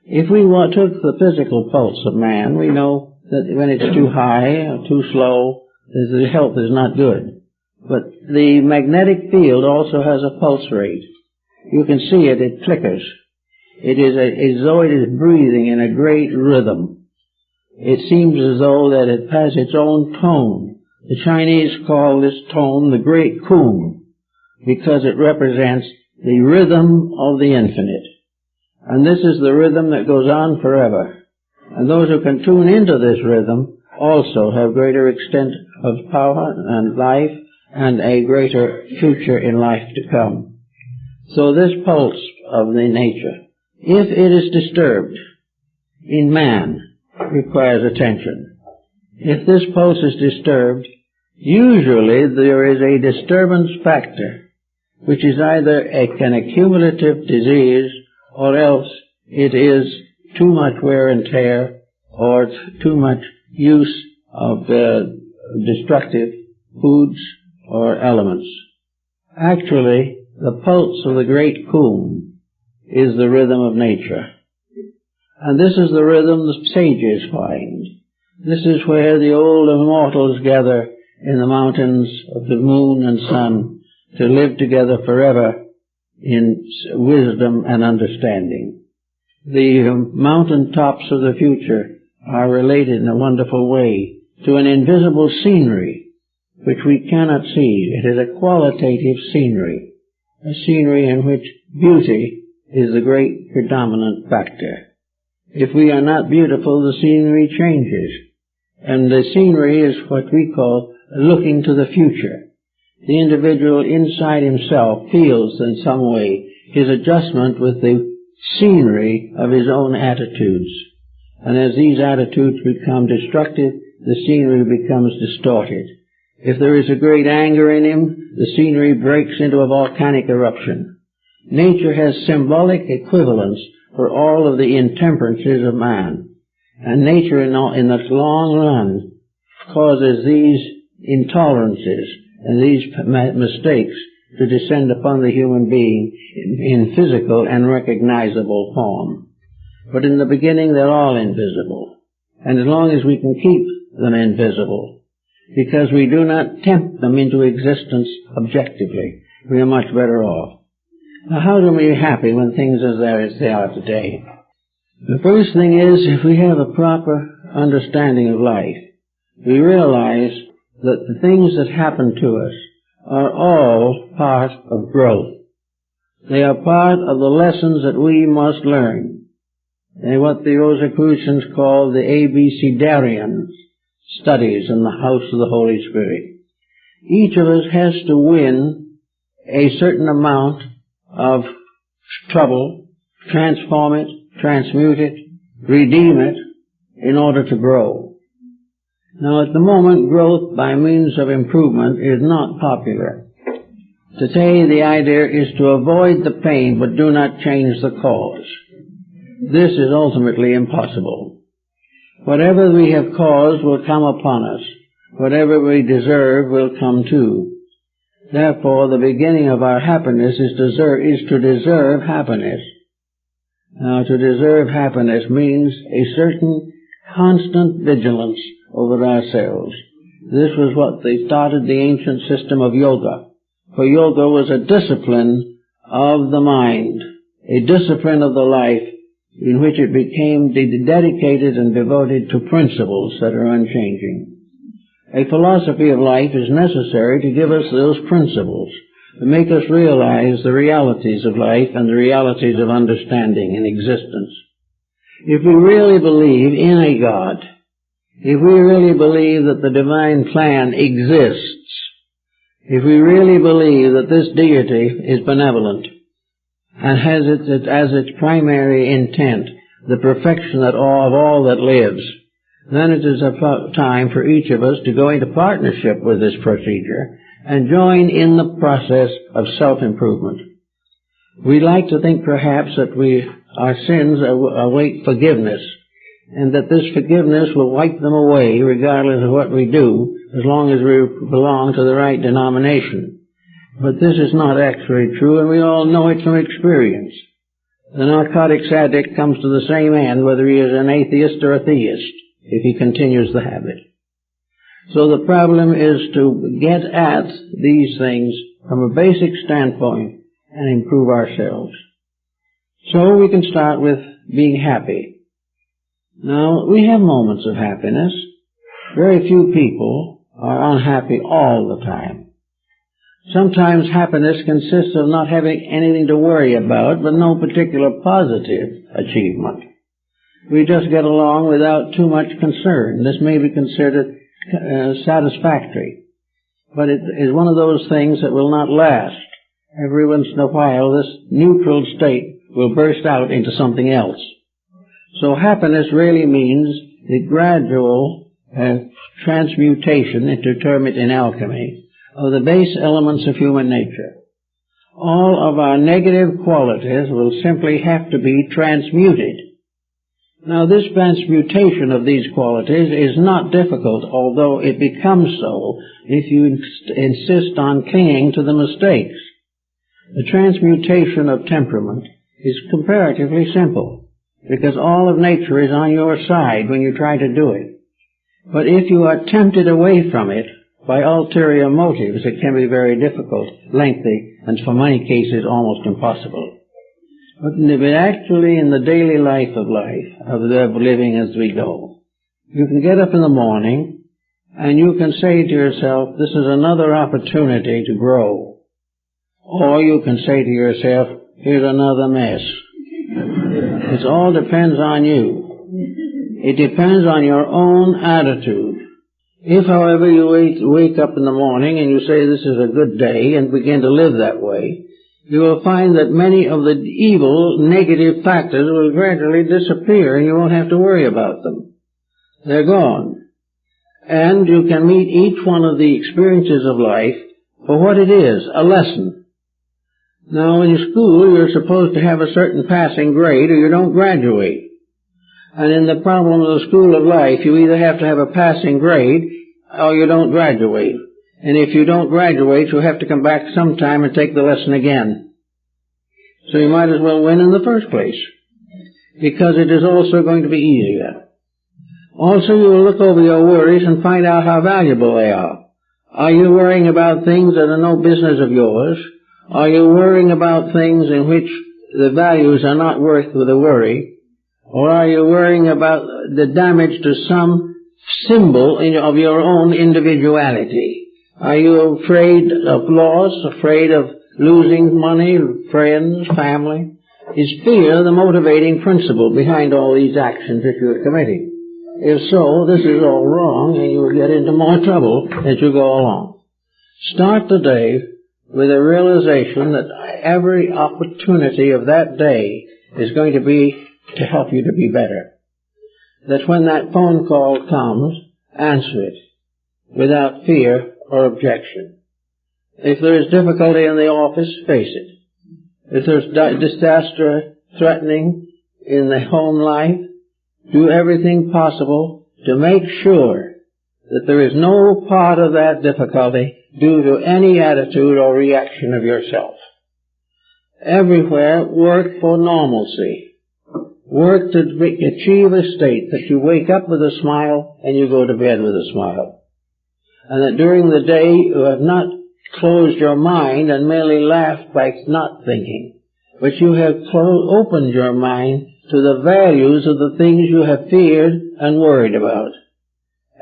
If we took the physical pulse of man, we know that when it's too high or too slow, the health is not good. But the magnetic field also has a pulse rate. You can see it, it flickers. It is as though it is breathing in a great rhythm. It seems as though that it has its own tone. The Chinese call this tone the Great Kun, because it represents the rhythm of the infinite. And this is the rhythm that goes on forever. And those who can tune into this rhythm also have greater extent of power and life and a greater future in life to come. So this pulse of the nature, if it is disturbed in man, requires attention. If this pulse is disturbed, usually there is a disturbance factor, which is either an accumulative disease, or else it is too much wear and tear, or too much use of destructive foods or elements. Actually, the pulse of the Great Kun is the rhythm of nature. And this is the rhythm the sages find. This is where the old immortals gather in the mountains of the moon and sun to live together forever in wisdom and understanding. The mountain tops of the future are related in a wonderful way to an invisible scenery which we cannot see. It is a qualitative scenery, a scenery in which beauty is the great predominant factor. If we are not beautiful, the scenery changes. And the scenery is what we call looking to the future. The individual inside himself feels in some way his adjustment with the scenery of his own attitudes. And as these attitudes become destructive, the scenery becomes distorted. If there is a great anger in him, the scenery breaks into a volcanic eruption. Nature has symbolic equivalents for all of the intemperances of man. And nature in the long run causes these intolerances and these mistakes to descend upon the human being in physical and recognizable form. But in the beginning they're all invisible. And as long as we can keep them invisible, because we do not tempt them into existence objectively, we are much better off. Now, how do we be happy when things are as they are today? The first thing is, if we have a proper understanding of life, we realize that the things that happen to us are all part of growth. They are part of the lessons that we must learn. They're what the Rosicrucians call the Abecedarian studies in the house of the Holy Spirit. Each of us has to win a certain amount of trouble, transform it, transmute it, redeem it, in order to grow. Now, at the moment, growth by means of improvement is not popular. Today, the idea is to avoid the pain, but do not change the cause. This is ultimately impossible. Whatever we have caused will come upon us. Whatever we deserve will come too. Therefore, the beginning of our happiness is to deserve happiness. Now, to deserve happiness means a certain constant vigilance over ourselves. This was what they started the ancient system of yoga. For yoga was a discipline of the mind, a discipline of the life in which it became dedicated and devoted to principles that are unchanging. A philosophy of life is necessary to give us those principles, to make us realize the realities of life and the realities of understanding and existence. If we really believe in a God, if we really believe that the divine plan exists, if we really believe that this deity is benevolent and has as its primary intent the perfection of all that lives, then it is a time for each of us to go into partnership with this procedure and join in the process of self-improvement. We like to think perhaps that our sins await forgiveness, and that this forgiveness will wipe them away regardless of what we do, as long as we belong to the right denomination. But this is not actually true, and we all know it from experience. The narcotics addict comes to the same end whether he is an atheist or a theist, if he continues the habit. So the problem is to get at these things from a basic standpoint and improve ourselves. So we can start with being happy. Now, we have moments of happiness. Very few people are unhappy all the time. Sometimes happiness consists of not having anything to worry about, but no particular positive achievement. We just get along without too much concern. This may be considered satisfactory, but it is one of those things that will not last. Every once in a while, this neutral state will burst out into something else. So happiness really means the gradual transmutation, to term it in alchemy, of the base elements of human nature. All of our negative qualities will simply have to be transmuted. Now, this transmutation of these qualities is not difficult, although it becomes so if you insist on clinging to the mistakes. The transmutation of temperament is comparatively simple, because all of nature is on your side when you try to do it. But if you are tempted away from it by ulterior motives, it can be very difficult, lengthy, and for many cases almost impossible. But actually in the daily life of living as we go, you can get up in the morning and you can say to yourself, this is another opportunity to grow. Or you can say to yourself, here's another mess. It all depends on you. It depends on your own attitude. If, however, you wake up in the morning and you say this is a good day and begin to live that way, you will find that many of the evil, negative factors will gradually disappear and you won't have to worry about them. They're gone. And you can meet each one of the experiences of life for what it is, a lesson. Now, in school, you're supposed to have a certain passing grade or you don't graduate. And in the problem of the school of life, you either have to have a passing grade or you don't graduate. And if you don't graduate, you'll have to come back sometime and take the lesson again. So you might as well win in the first place, because it is also going to be easier. Also, you will look over your worries and find out how valuable they are. Are you worrying about things that are no business of yours? Are you worrying about things in which the values are not worth the worry? Or are you worrying about the damage to some symbol of your own individuality? Are you afraid of loss, afraid of losing money, friends, family? Is fear the motivating principle behind all these actions that you are committing? If so, this is all wrong and you will get into more trouble as you go along. Start the day with a realization that every opportunity of that day is going to be to help you to be better. That when that phone call comes, answer it without fear or objection. If there is difficulty in the office, face it. If there's disaster threatening in the home life, do everything possible to make sure that there is no part of that difficulty due to any attitude or reaction of yourself. Everywhere, work for normalcy. Work to achieve a state that you wake up with a smile and you go to bed with a smile. And that during the day you have not closed your mind and merely laughed by not thinking, but you have opened your mind to the values of the things you have feared and worried about.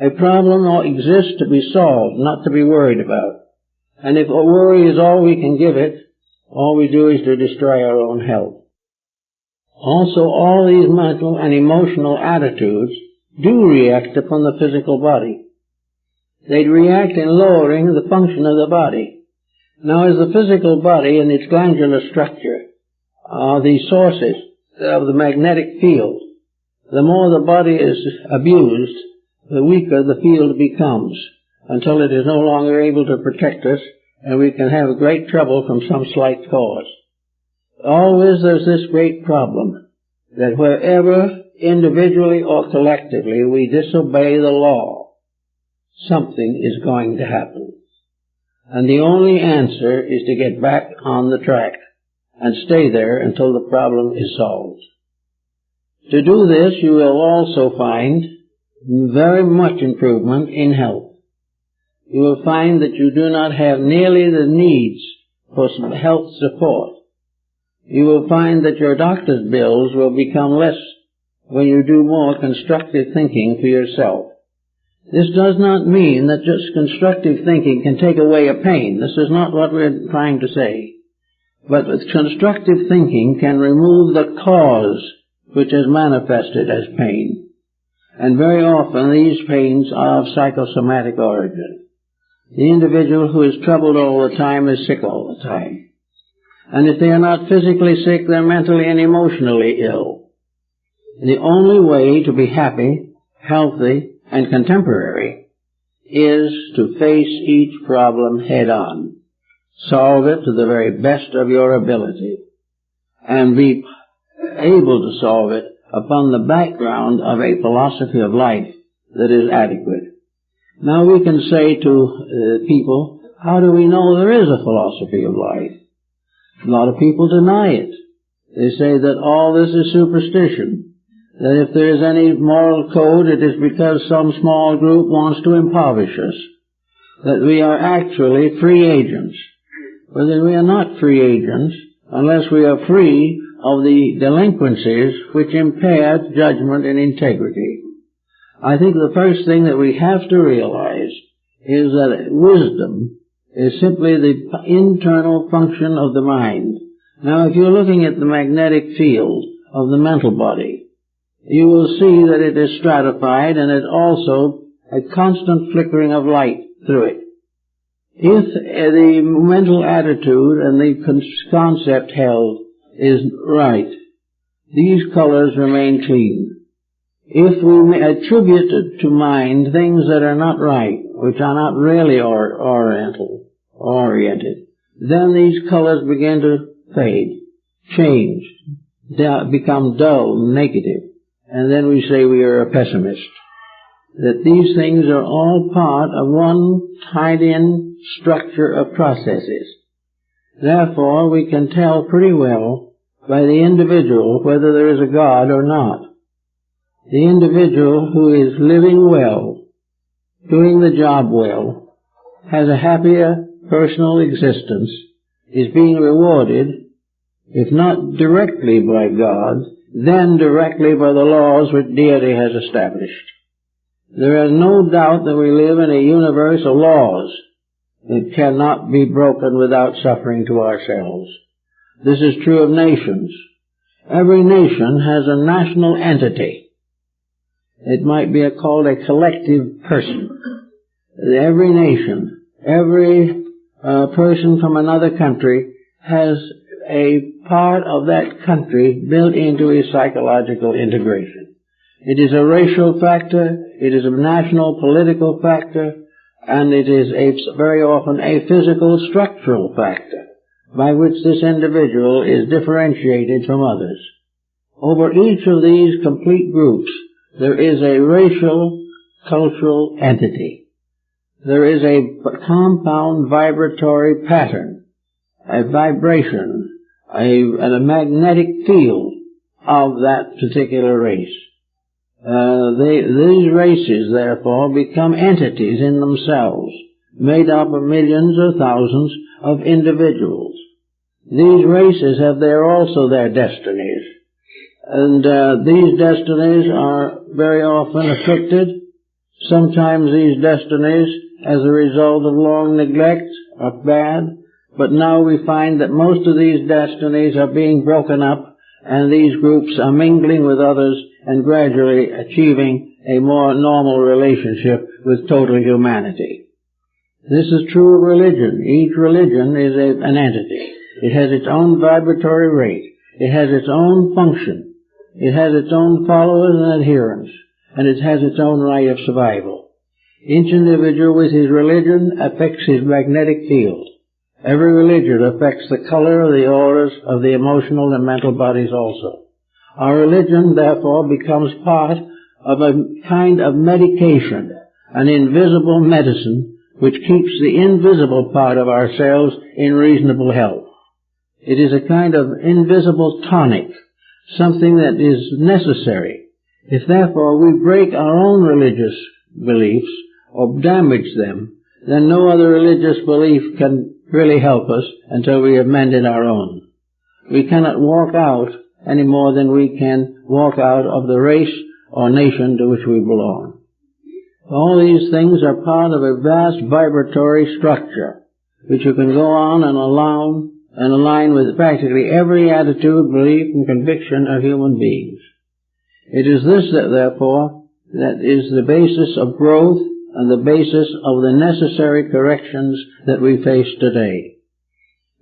A problem exists to be solved, not to be worried about. And if worry is all we can give it, all we do is to destroy our own health. Also, all these mental and emotional attitudes do react upon the physical body. They react in lowering the function of the body. Now, as the physical body and its glandular structure are the sources of the magnetic field, the more the body is abused, the weaker the field becomes, until it is no longer able to protect us, and we can have great trouble from some slight cause. Always there's this great problem, that wherever, individually or collectively, we disobey the law, something is going to happen. And the only answer is to get back on the track and stay there until the problem is solved. To do this, you will also find very much improvement in health. You will find that you do not have nearly the needs for some health support. You will find that your doctor's bills will become less when you do more constructive thinking for yourself. This does not mean that just constructive thinking can take away a pain. This is not what we're trying to say. But constructive thinking can remove the cause which is manifested as pain. And very often these pains are of psychosomatic origin. The individual who is troubled all the time is sick all the time. And if they are not physically sick, they're mentally and emotionally ill. The only way to be happy, healthy, and contemporary is to face each problem head on. Solve it to the very best of your ability, and be able to solve it upon the background of a philosophy of life that is adequate. Now we can say to people, how do we know there is a philosophy of life? A lot of people deny it. They say that all this is superstition, that if there is any moral code, it is because some small group wants to impoverish us, that we are actually free agents. But that we are not free agents unless we are free of the delinquencies which impair judgment and integrity. I think the first thing that we have to realize is that wisdom is simply the internal function of the mind. Now, if you're looking at the magnetic field of the mental body, you will see that it is stratified and it also a constant flickering of light through it. If the mental attitude and the concept held is right, these colors remain clean. If we attribute to mind things that are not right, which are not really oriented, then these colors begin to fade, change, become dull, negative, and then we say we are a pessimist. That these things are all part of one tied-in structure of processes. Therefore, we can tell pretty well by the individual whether there is a God or not. The individual who is living well, doing the job well, has a happier personal existence, is being rewarded, if not directly by God, then directly by the laws which deity has established. There is no doubt that we live in a universe of laws that cannot be broken without suffering to ourselves. This is true of nations. Every nation has a national entity. It might be called a collective person. Every nation, every person from another country has a part of that country built into his psychological integration. It is a racial factor, it is a national political factor, and it is very often a physical structural factor by which this individual is differentiated from others. Over each of these complete groups, there is a racial, cultural entity. There is a compound vibratory pattern, a vibration, and a magnetic field of that particular race. These races, therefore, become entities in themselves, made up of millions or thousands of individuals. These races have also their destinies, and these destinies are very often afflicted. Sometimes these destinies, as a result of long neglect, are bad, but now we find that most of these destinies are being broken up, and these groups are mingling with others and gradually achieving a more normal relationship with total humanity. This is true of religion. Each religion is an entity. It has its own vibratory rate. It has its own function. It has its own followers and adherents. And it has its own right of survival. Each individual with his religion affects his magnetic field. Every religion affects the color of the auras of the emotional and mental bodies also. Our religion, therefore, becomes part of a kind of medication, an invisible medicine, which keeps the invisible part of ourselves in reasonable health. It is a kind of invisible tonic, something that is necessary. If, therefore, we break our own religious beliefs or damage them, then no other religious belief can really help us until we have mended our own. We cannot walk out any more than we can walk out of the race or nation to which we belong. All these things are part of a vast vibratory structure, which you can go on and align with practically every attitude, belief, and conviction of human beings. It is this that, therefore, that is the basis of growth and the basis of the necessary corrections that we face today.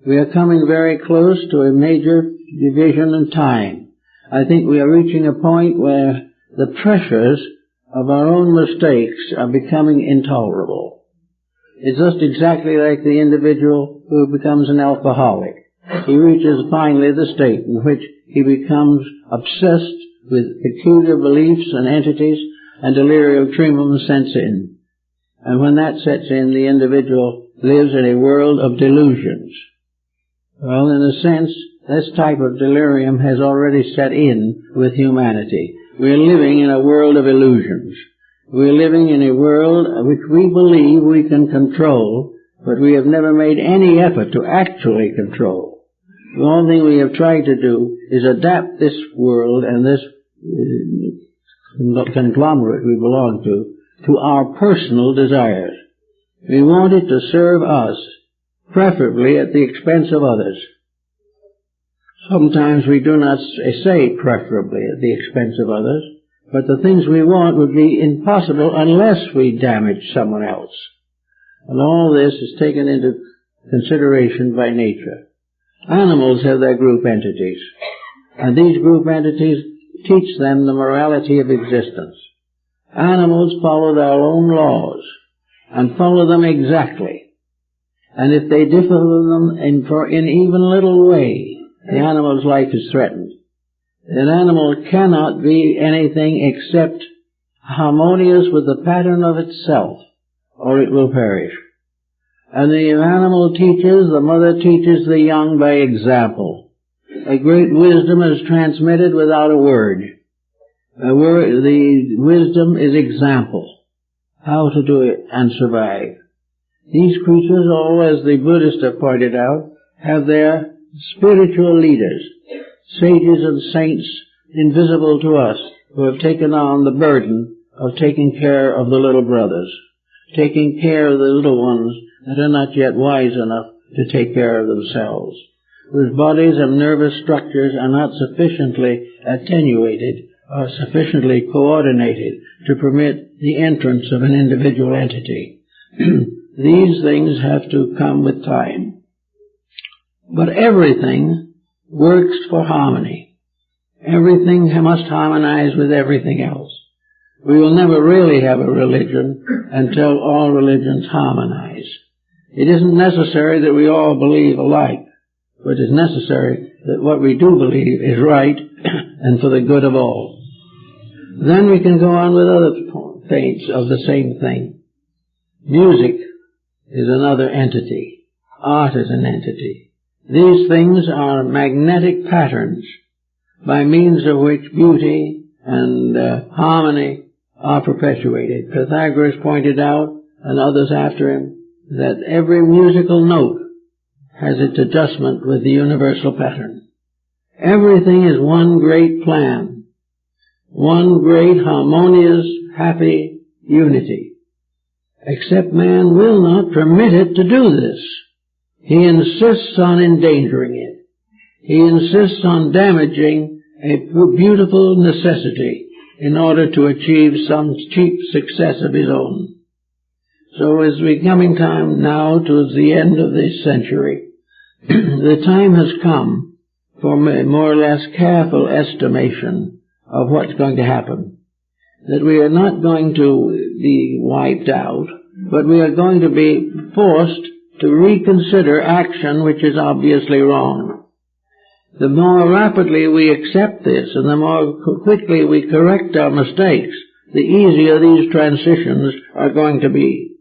We are coming very close to a major division in time. I think we are reaching a point where the pressures of our own mistakes are becoming intolerable. It's just exactly like the individual who becomes an alcoholic. He reaches finally the state in which he becomes obsessed with peculiar beliefs and entities, and delirium tremens sets in. And when that sets in, the individual lives in a world of delusions. Well, in a sense, this type of delirium has already set in with humanity. We are living in a world of illusions. We are living in a world which we believe we can control, but we have never made any effort to actually control. The only thing we have tried to do is adapt this world and this conglomerate we belong to our personal desires. We want it to serve us, preferably at the expense of others. Sometimes we do not say preferably at the expense of others, but the things we want would be impossible unless we damage someone else. And all this is taken into consideration by nature. Animals have their group entities, and these group entities teach them the morality of existence. Animals follow their own laws, and follow them exactly. And if they differ from them in even a little way, the animal's life is threatened. An animal cannot be anything except harmonious with the pattern of itself, or it will perish. And the animal teaches, the mother teaches the young by example. A great wisdom is transmitted without a word. The wisdom is example, how to do it and survive. These creatures, all as the Buddhists have pointed out, have their spiritual leaders, sages and saints invisible to us, who have taken on the burden of taking care of the little brothers, taking care of the little ones that are not yet wise enough to take care of themselves, whose bodies and nervous structures are not sufficiently attenuated or sufficiently coordinated to permit the entrance of an individual entity. These things have to come with time. But everything works for harmony. Everything must harmonize with everything else. We will never really have a religion until all religions harmonize. It isn't necessary that we all believe alike, but it's necessary that what we do believe is right and for the good of all. Then we can go on with other points of the same thing. Music is another entity. Art is an entity. These things are magnetic patterns by means of which beauty and harmony are perpetuated. Pythagoras pointed out, and others after him, that every musical note has its adjustment with the universal pattern. Everything is one great plan, one great harmonious, happy unity. Except man will not permit it to do this. He insists on endangering it. He insists on damaging a beautiful necessity in order to achieve some cheap success of his own. So as we're coming time now towards the end of this century, the time has come for a more or less careful estimation of what's going to happen. That we are not going to be wiped out, but we are going to be forced to reconsider action which is obviously wrong. The more rapidly we accept this and the more quickly we correct our mistakes, the easier these transitions are going to be.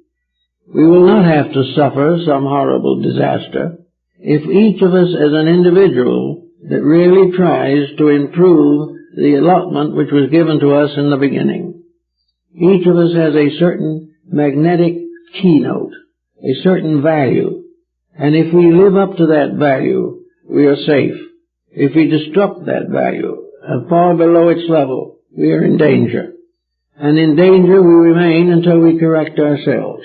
We will not have to suffer some horrible disaster if each of us as an individual that really tries to improve the allotment which was given to us in the beginning. Each of us has a certain magnetic keynote, a certain value, and if we live up to that value, we are safe. If we disrupt that value and fall below its level, we are in danger. And in danger we remain until we correct ourselves.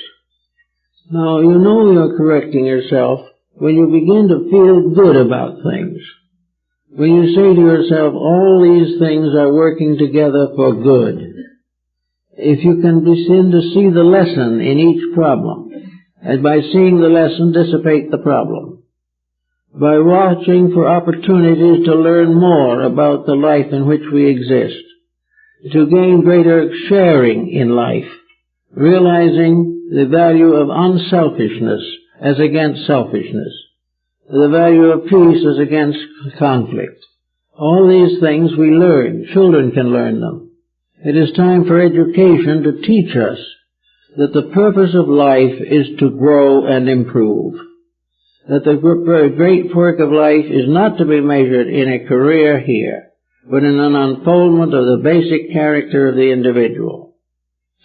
Now, you know you're correcting yourself when you begin to feel good about things. When you say to yourself, all these things are working together for good. If you can begin to see the lesson in each problem, and by seeing the lesson dissipate the problem. By watching for opportunities to learn more about the life in which we exist, to gain greater sharing in life, realizing the value of unselfishness as against selfishness, the value of peace as against conflict. All these things we learn. Children can learn them. It is time for education to teach us that the purpose of life is to grow and improve. That the great work of life is not to be measured in a career here, but in an unfoldment of the basic character of the individual.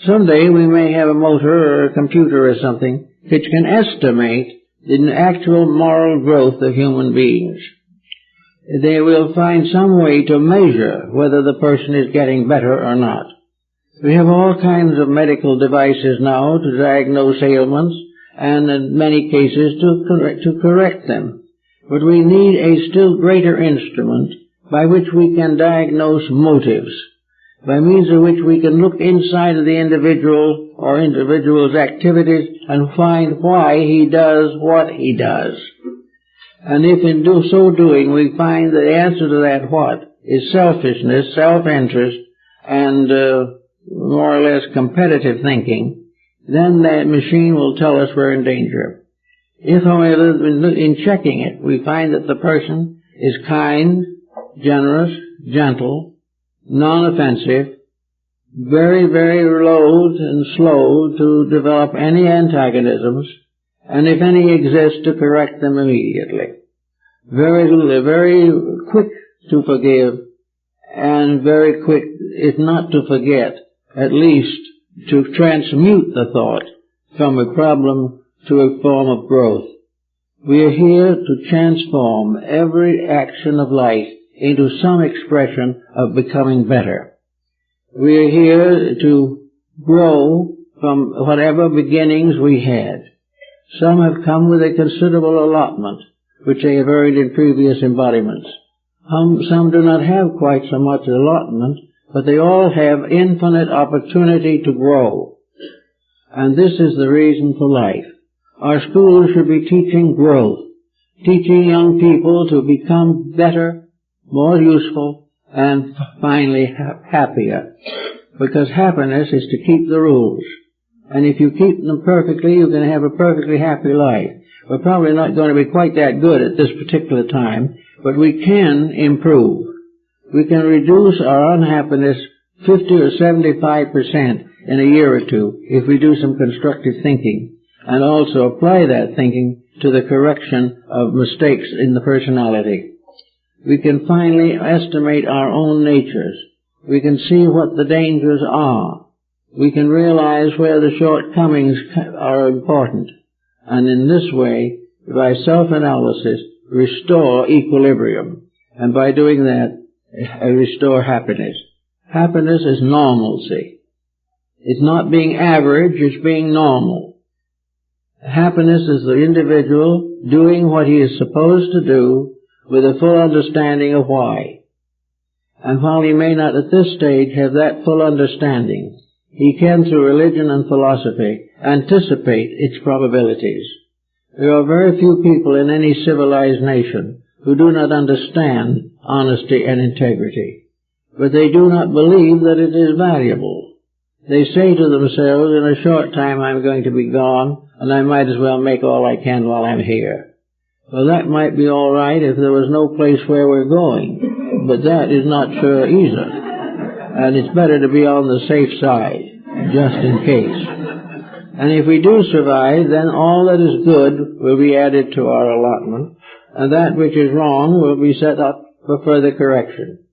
Someday we may have a motor or a computer or something which can estimate the actual moral growth of human beings. They will find some way to measure whether the person is getting better or not. We have all kinds of medical devices now to diagnose ailments and in many cases to correct them. But we need a still greater instrument by which we can diagnose motives by means of which we can look inside of the individual or individual's activities and find why he does what he does. And if in so doing we find the answer to that what is selfishness, self-interest, and more or less competitive thinking, then that machine will tell us we're in danger. If, however, in checking it, we find that the person is kind, generous, gentle, non-offensive, very, very low and slow to develop any antagonisms, and if any exist, to correct them immediately. Very quick to forgive, and very quick, if not to forget, at least to transmute the thought from a problem to a form of growth. We are here to transform every action of life into some expression of becoming better. We are here to grow from whatever beginnings we had. Some have come with a considerable allotment, which they have earned in previous embodiments. Some do not have quite so much allotment, but they all have infinite opportunity to grow. And this is the reason for life. Our schools should be teaching growth, teaching young people to become better, more useful, and finally happier. Because happiness is to keep the rules. And if you keep them perfectly, you can have a perfectly happy life. We're probably not going to be quite that good at this particular time, but we can improve. We can reduce our unhappiness 50 or 75% in a year or two if we do some constructive thinking, and also apply that thinking to the correction of mistakes in the personality. We can finally estimate our own natures. We can see what the dangers are. We can realize where the shortcomings are important, and in this way, by self-analysis, restore equilibrium, and by doing that, restore happiness. Happiness is normalcy. It's not being average, it's being normal. Happiness is the individual doing what he is supposed to do with a full understanding of why. And while he may not at this stage have that full understanding, he can, through religion and philosophy, anticipate its probabilities. There are very few people in any civilized nation who do not understand honesty and integrity, but they do not believe that it is valuable. They say to themselves, in a short time I'm going to be gone, and I might as well make all I can while I'm here. Well, that might be all right if there was no place where we're going, but that is not sure either. And it's better to be on the safe side, just in case. And if we do survive, then all that is good will be added to our allotment, and that which is wrong will be set up for further correction.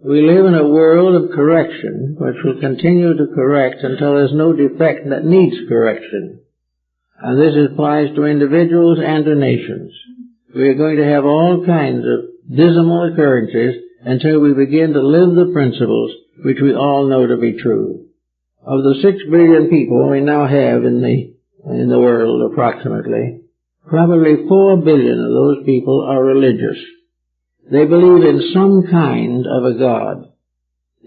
We live in a world of correction, which will continue to correct until there's no defect that needs correction. And this applies to individuals and to nations. We are going to have all kinds of dismal occurrences until we begin to live the principles which we all know to be true. Of the 6 billion people we now have in the world, approximately, probably 4 billion of those people are religious. They believe in some kind of a God.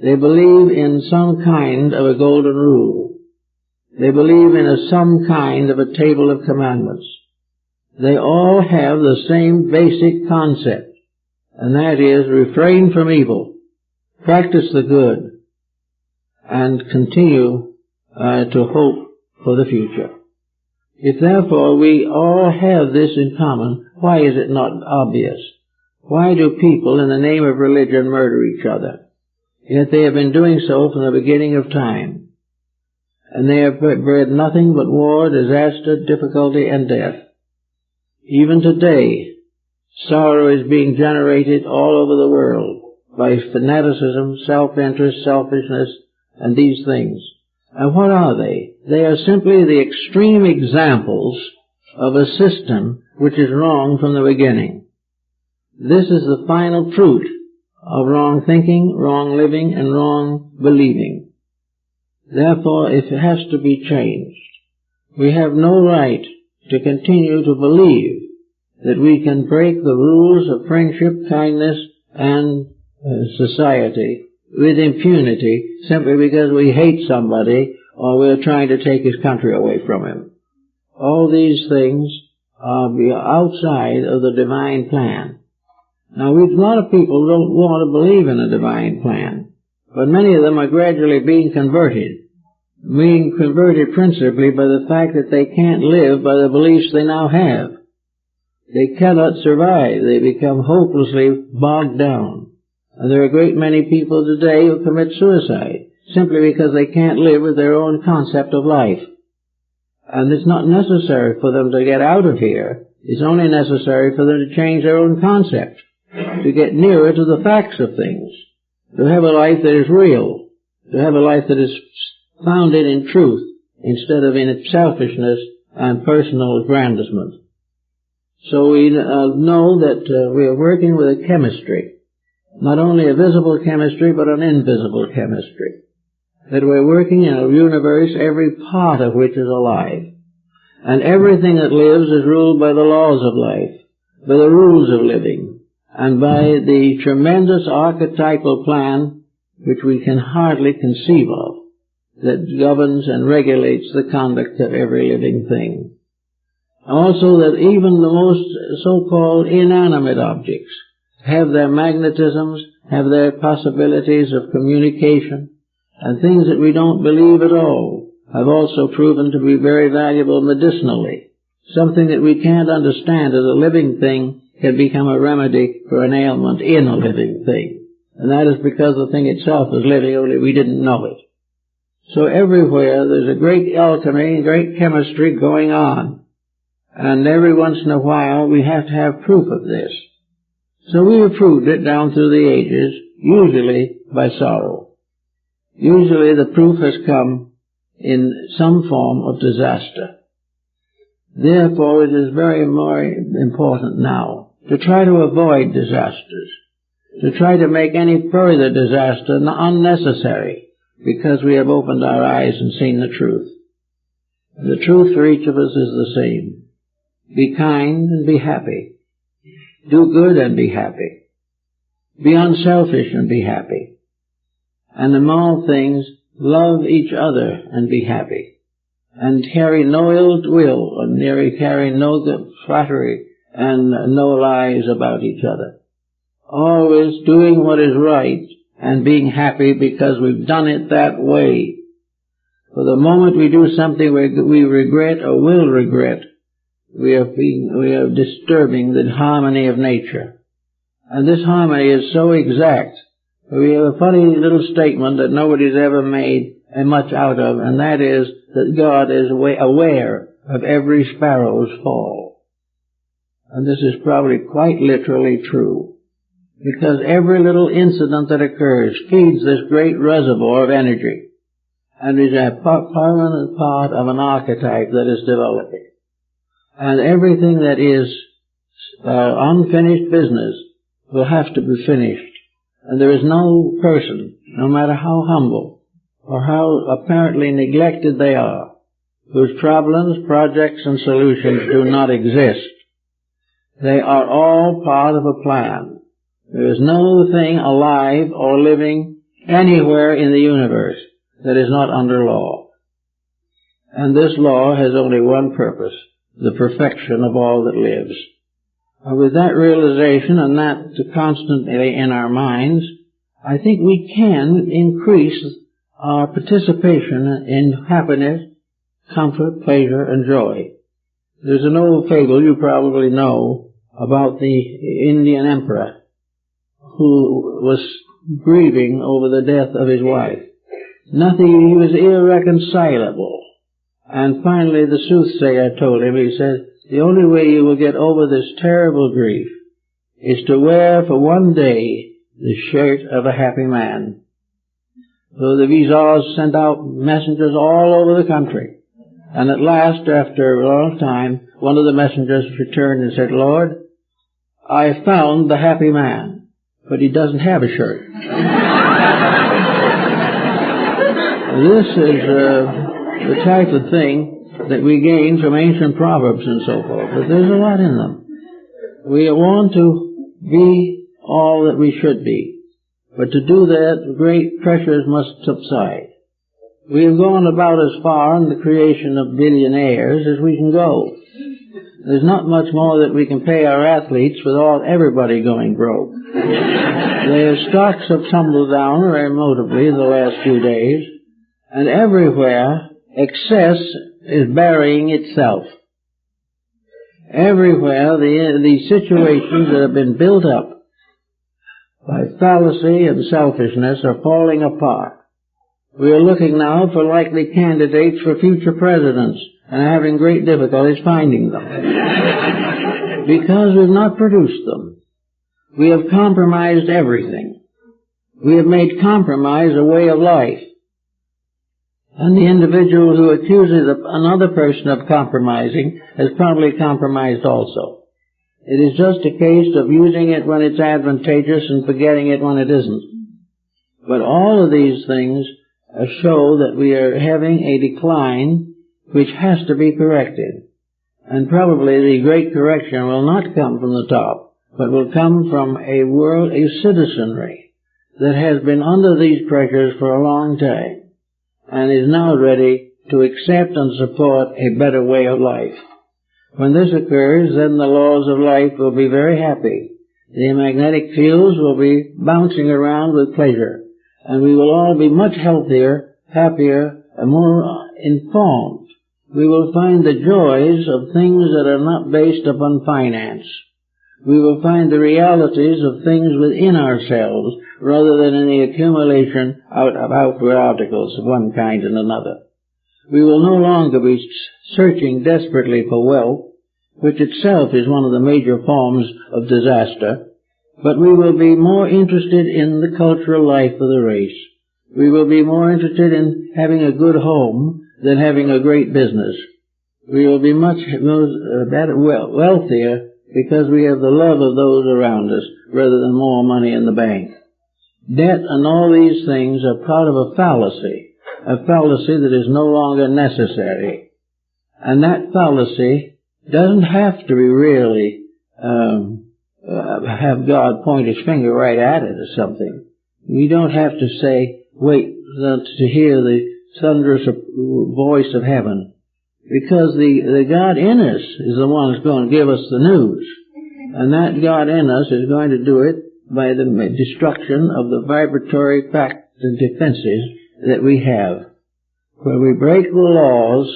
They believe in some kind of a golden rule. They believe in some kind of a table of commandments. They all have the same basic concept, and that is refrain from evil, practice the good, and continue to hope for the future. If therefore we all have this in common, why is it not obvious? Why do people in the name of religion murder each other? Yet they have been doing so from the beginning of time. And they have bred nothing but war, disaster, difficulty, and death. Even today, sorrow is being generated all over the world by fanaticism, self-interest, selfishness, and these things. And what are they? They are simply the extreme examples of a system which is wrong from the beginning. This is the final fruit of wrong thinking, wrong living, and wrong believing. Therefore, it has to be changed. We have no right to continue to believe that we can break the rules of friendship, kindness, and society with impunity simply because we hate somebody or we're trying to take his country away from him. All these things are outside of the divine plan. Now, a lot of people don't want to believe in a divine plan, but many of them are gradually being converted principally by the fact that they can't live by the beliefs they now have. They cannot survive. They become hopelessly bogged down. And there are a great many people today who commit suicide simply because they can't live with their own concept of life. And it's not necessary for them to get out of here. It's only necessary for them to change their own concept, to get nearer to the facts of things, to have a life that is real, to have a life that is founded in truth instead of in selfishness and personal aggrandizement. So we know that we are working with a chemistry, not only a visible chemistry but an invisible chemistry, that we're working in a universe every part of which is alive. And everything that lives is ruled by the laws of life, by the rules of living, and by the tremendous archetypal plan which we can hardly conceive of, that governs and regulates the conduct of every living thing. Also that even the most so-called inanimate objects have their magnetisms, have their possibilities of communication, and things that we don't believe at all have also proven to be very valuable medicinally. Something that we can't understand as a living thing can become a remedy for an ailment in a living thing. And that is because the thing itself is living, only we didn't know it. So everywhere there's a great alchemy, great chemistry going on. And every once in a while we have to have proof of this. So we have proved it down through the ages, usually by sorrow. Usually the proof has come in some form of disaster. Therefore it is very more important now to try to avoid disasters, to try to make any further disaster unnecessary, because we have opened our eyes and seen the truth. The truth for each of us is the same. Be kind and be happy. Do good and be happy. Be unselfish and be happy. And in all things, love each other and be happy. And carry no ill will, and carry no flattery and no lies about each other. Always doing what is right and being happy because we've done it that way. For the moment we do something we regret or will regret, we are disturbing the harmony of nature. And this harmony is so exact. We have a funny little statement that nobody's ever made much out of, and that is that God is aware of every sparrow's fall. And this is probably quite literally true, because every little incident that occurs feeds this great reservoir of energy, and is a permanent part of an archetype that is developing. And everything that is unfinished business will have to be finished. And there is no person, no matter how humble or how apparently neglected they are, whose problems, projects, and solutions do not exist. They are all part of a plan. There is no thing alive or living anywhere in the universe that is not under law. And this law has only one purpose: the perfection of all that lives. With that realization and that constantly in our minds, I think we can increase our participation in happiness, comfort, pleasure, and joy. There's an old fable you probably know about the Indian emperor who was grieving over the death of his wife. He was irreconcilable. And finally the soothsayer told him, he said, the only way you will get over this terrible grief is to wear for one day the shirt of a happy man. So the Viziers sent out messengers all over the country. And at last, after a long time, one of the messengers returned and said, Lord, I found the happy man, but he doesn't have a shirt. This is the type of thing that we gain from ancient proverbs and so forth, but there's a lot in them. We want to be all that we should be, But to do that, great pressures must subside. We have gone about as far in the creation of billionaires as we can go. There's not much more that we can pay our athletes without everybody going broke. Their stocks have tumbled down very notably in the last few days, and everywhere excess is burying itself. Everywhere the situations that have been built up by fallacy and selfishness are falling apart. We are looking now for likely candidates for future presidents and are having great difficulties finding them because we've not produced them. We have compromised everything. We have made compromise a way of life. And the individual who accuses another person of compromising has probably compromised also. It is just a case of using it when it's advantageous and forgetting it when it isn't. But all of these things show that we are having a decline which has to be corrected. And probably the great correction will not come from the top, but will come from a world, a citizenry that has been under these pressures for a long time and is now ready to accept and support a better way of life. When this occurs, then the laws of life will be very happy. The magnetic fields will be bouncing around with pleasure, and we will all be much healthier, happier, and more informed. We will find the joys of things that are not based upon finance. We will find the realities of things within ourselves rather than in the accumulation of outward articles of one kind and another. We will no longer be searching desperately for wealth, which itself is one of the major forms of disaster, but we will be more interested in the cultural life of the race. We will be more interested in having a good home than having a great business. We will be much wealthier because we have the love of those around us rather than more money in the bank. Debt and all these things are part of a fallacy that is no longer necessary. And that fallacy doesn't have to be really have God point his finger right at it or something. We don't have to say, wait to hear the thunderous voice of heaven, because the God in us is the one who's going to give us the news. And that God in us is going to do it by the destruction of the vibratory facts and defenses that we have. When we break the laws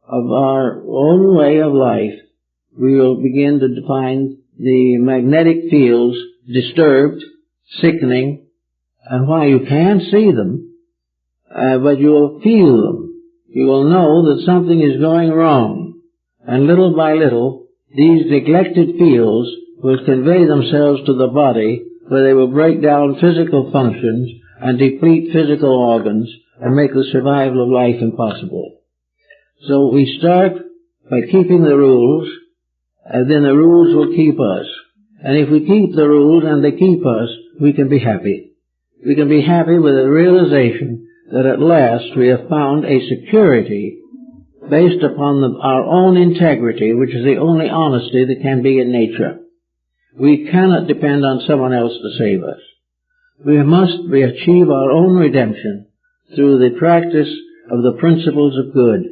of our own way of life, we will begin to find the magnetic fields disturbed, sickening, and while you can't see them, but you will feel them. You will know that something is going wrong. And little by little, these neglected fields will convey themselves to the body, where they will break down physical functions and deplete physical organs and make the survival of life impossible. So we start by keeping the rules, and then the rules will keep us. And if we keep the rules and they keep us, we can be happy. We can be happy with the realization that at last we have found a security based upon our own integrity, which is the only honesty that can be in nature. We cannot depend on someone else to save us. We must achieve our own redemption through the practice of the principles of good.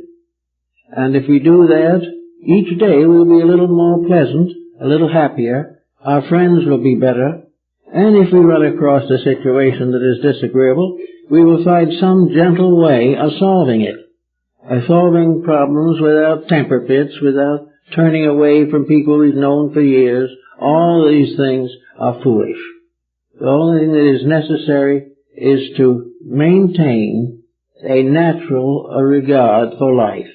And if we do that, each day we'll be a little more pleasant, a little happier, our friends will be better, and if we run across a situation that is disagreeable, we will find some gentle way of solving it. Solving problems without temper fits, without turning away from people we've known for years. All these things are foolish. The only thing that is necessary is to maintain a natural regard for life.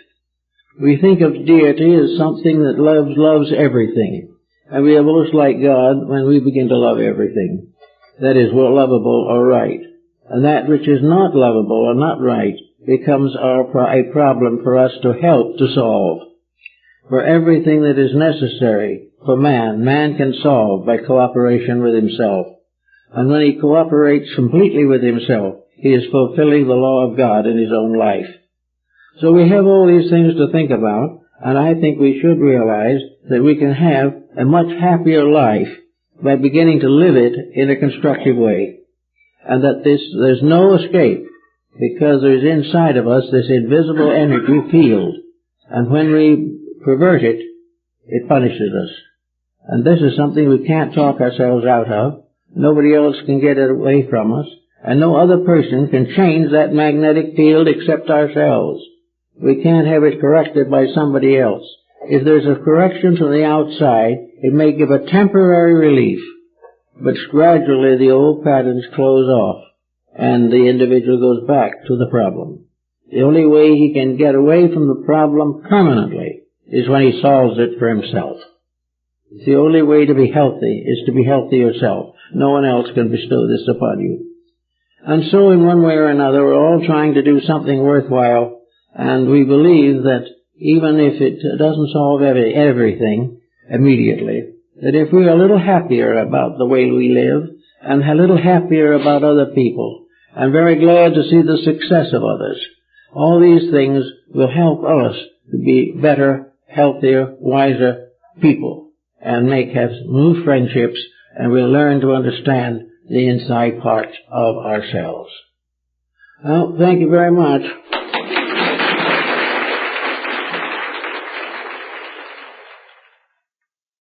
We think of deity as something that loves everything. And we are most like God when we begin to love everything. That is lovable or right. And that which is not lovable or not right becomes a problem for us to help to solve. For everything that is necessary for man can solve by cooperation with himself. And when he cooperates completely with himself, he is fulfilling the law of God in his own life. So we have all these things to think about, and I think we should realize that we can have a much happier life by beginning to live it in a constructive way. and that there's no escape, because there's inside of us this invisible energy field, and when we pervert it, it punishes us. And this is something we can't talk ourselves out of. Nobody else can get it away from us, and no other person can change that magnetic field except ourselves. We can't have it corrected by somebody else. If there's a correction from the outside, it may give a temporary relief, but gradually the old patterns close off, and the individual goes back to the problem. The only way he can get away from the problem permanently is when he solves it for himself. It's the only way to be healthy is to be healthy yourself. No one else can bestow this upon you. And so in one way or another, we're all trying to do something worthwhile, and we believe that even if it doesn't solve everything immediately, that if we're a little happier about the way we live, and a little happier about other people, and very glad to see the success of others, all these things will help us to be better, healthier, wiser people, and have new friendships, and we'll learn to understand the inside parts of ourselves. Well, thank you very much.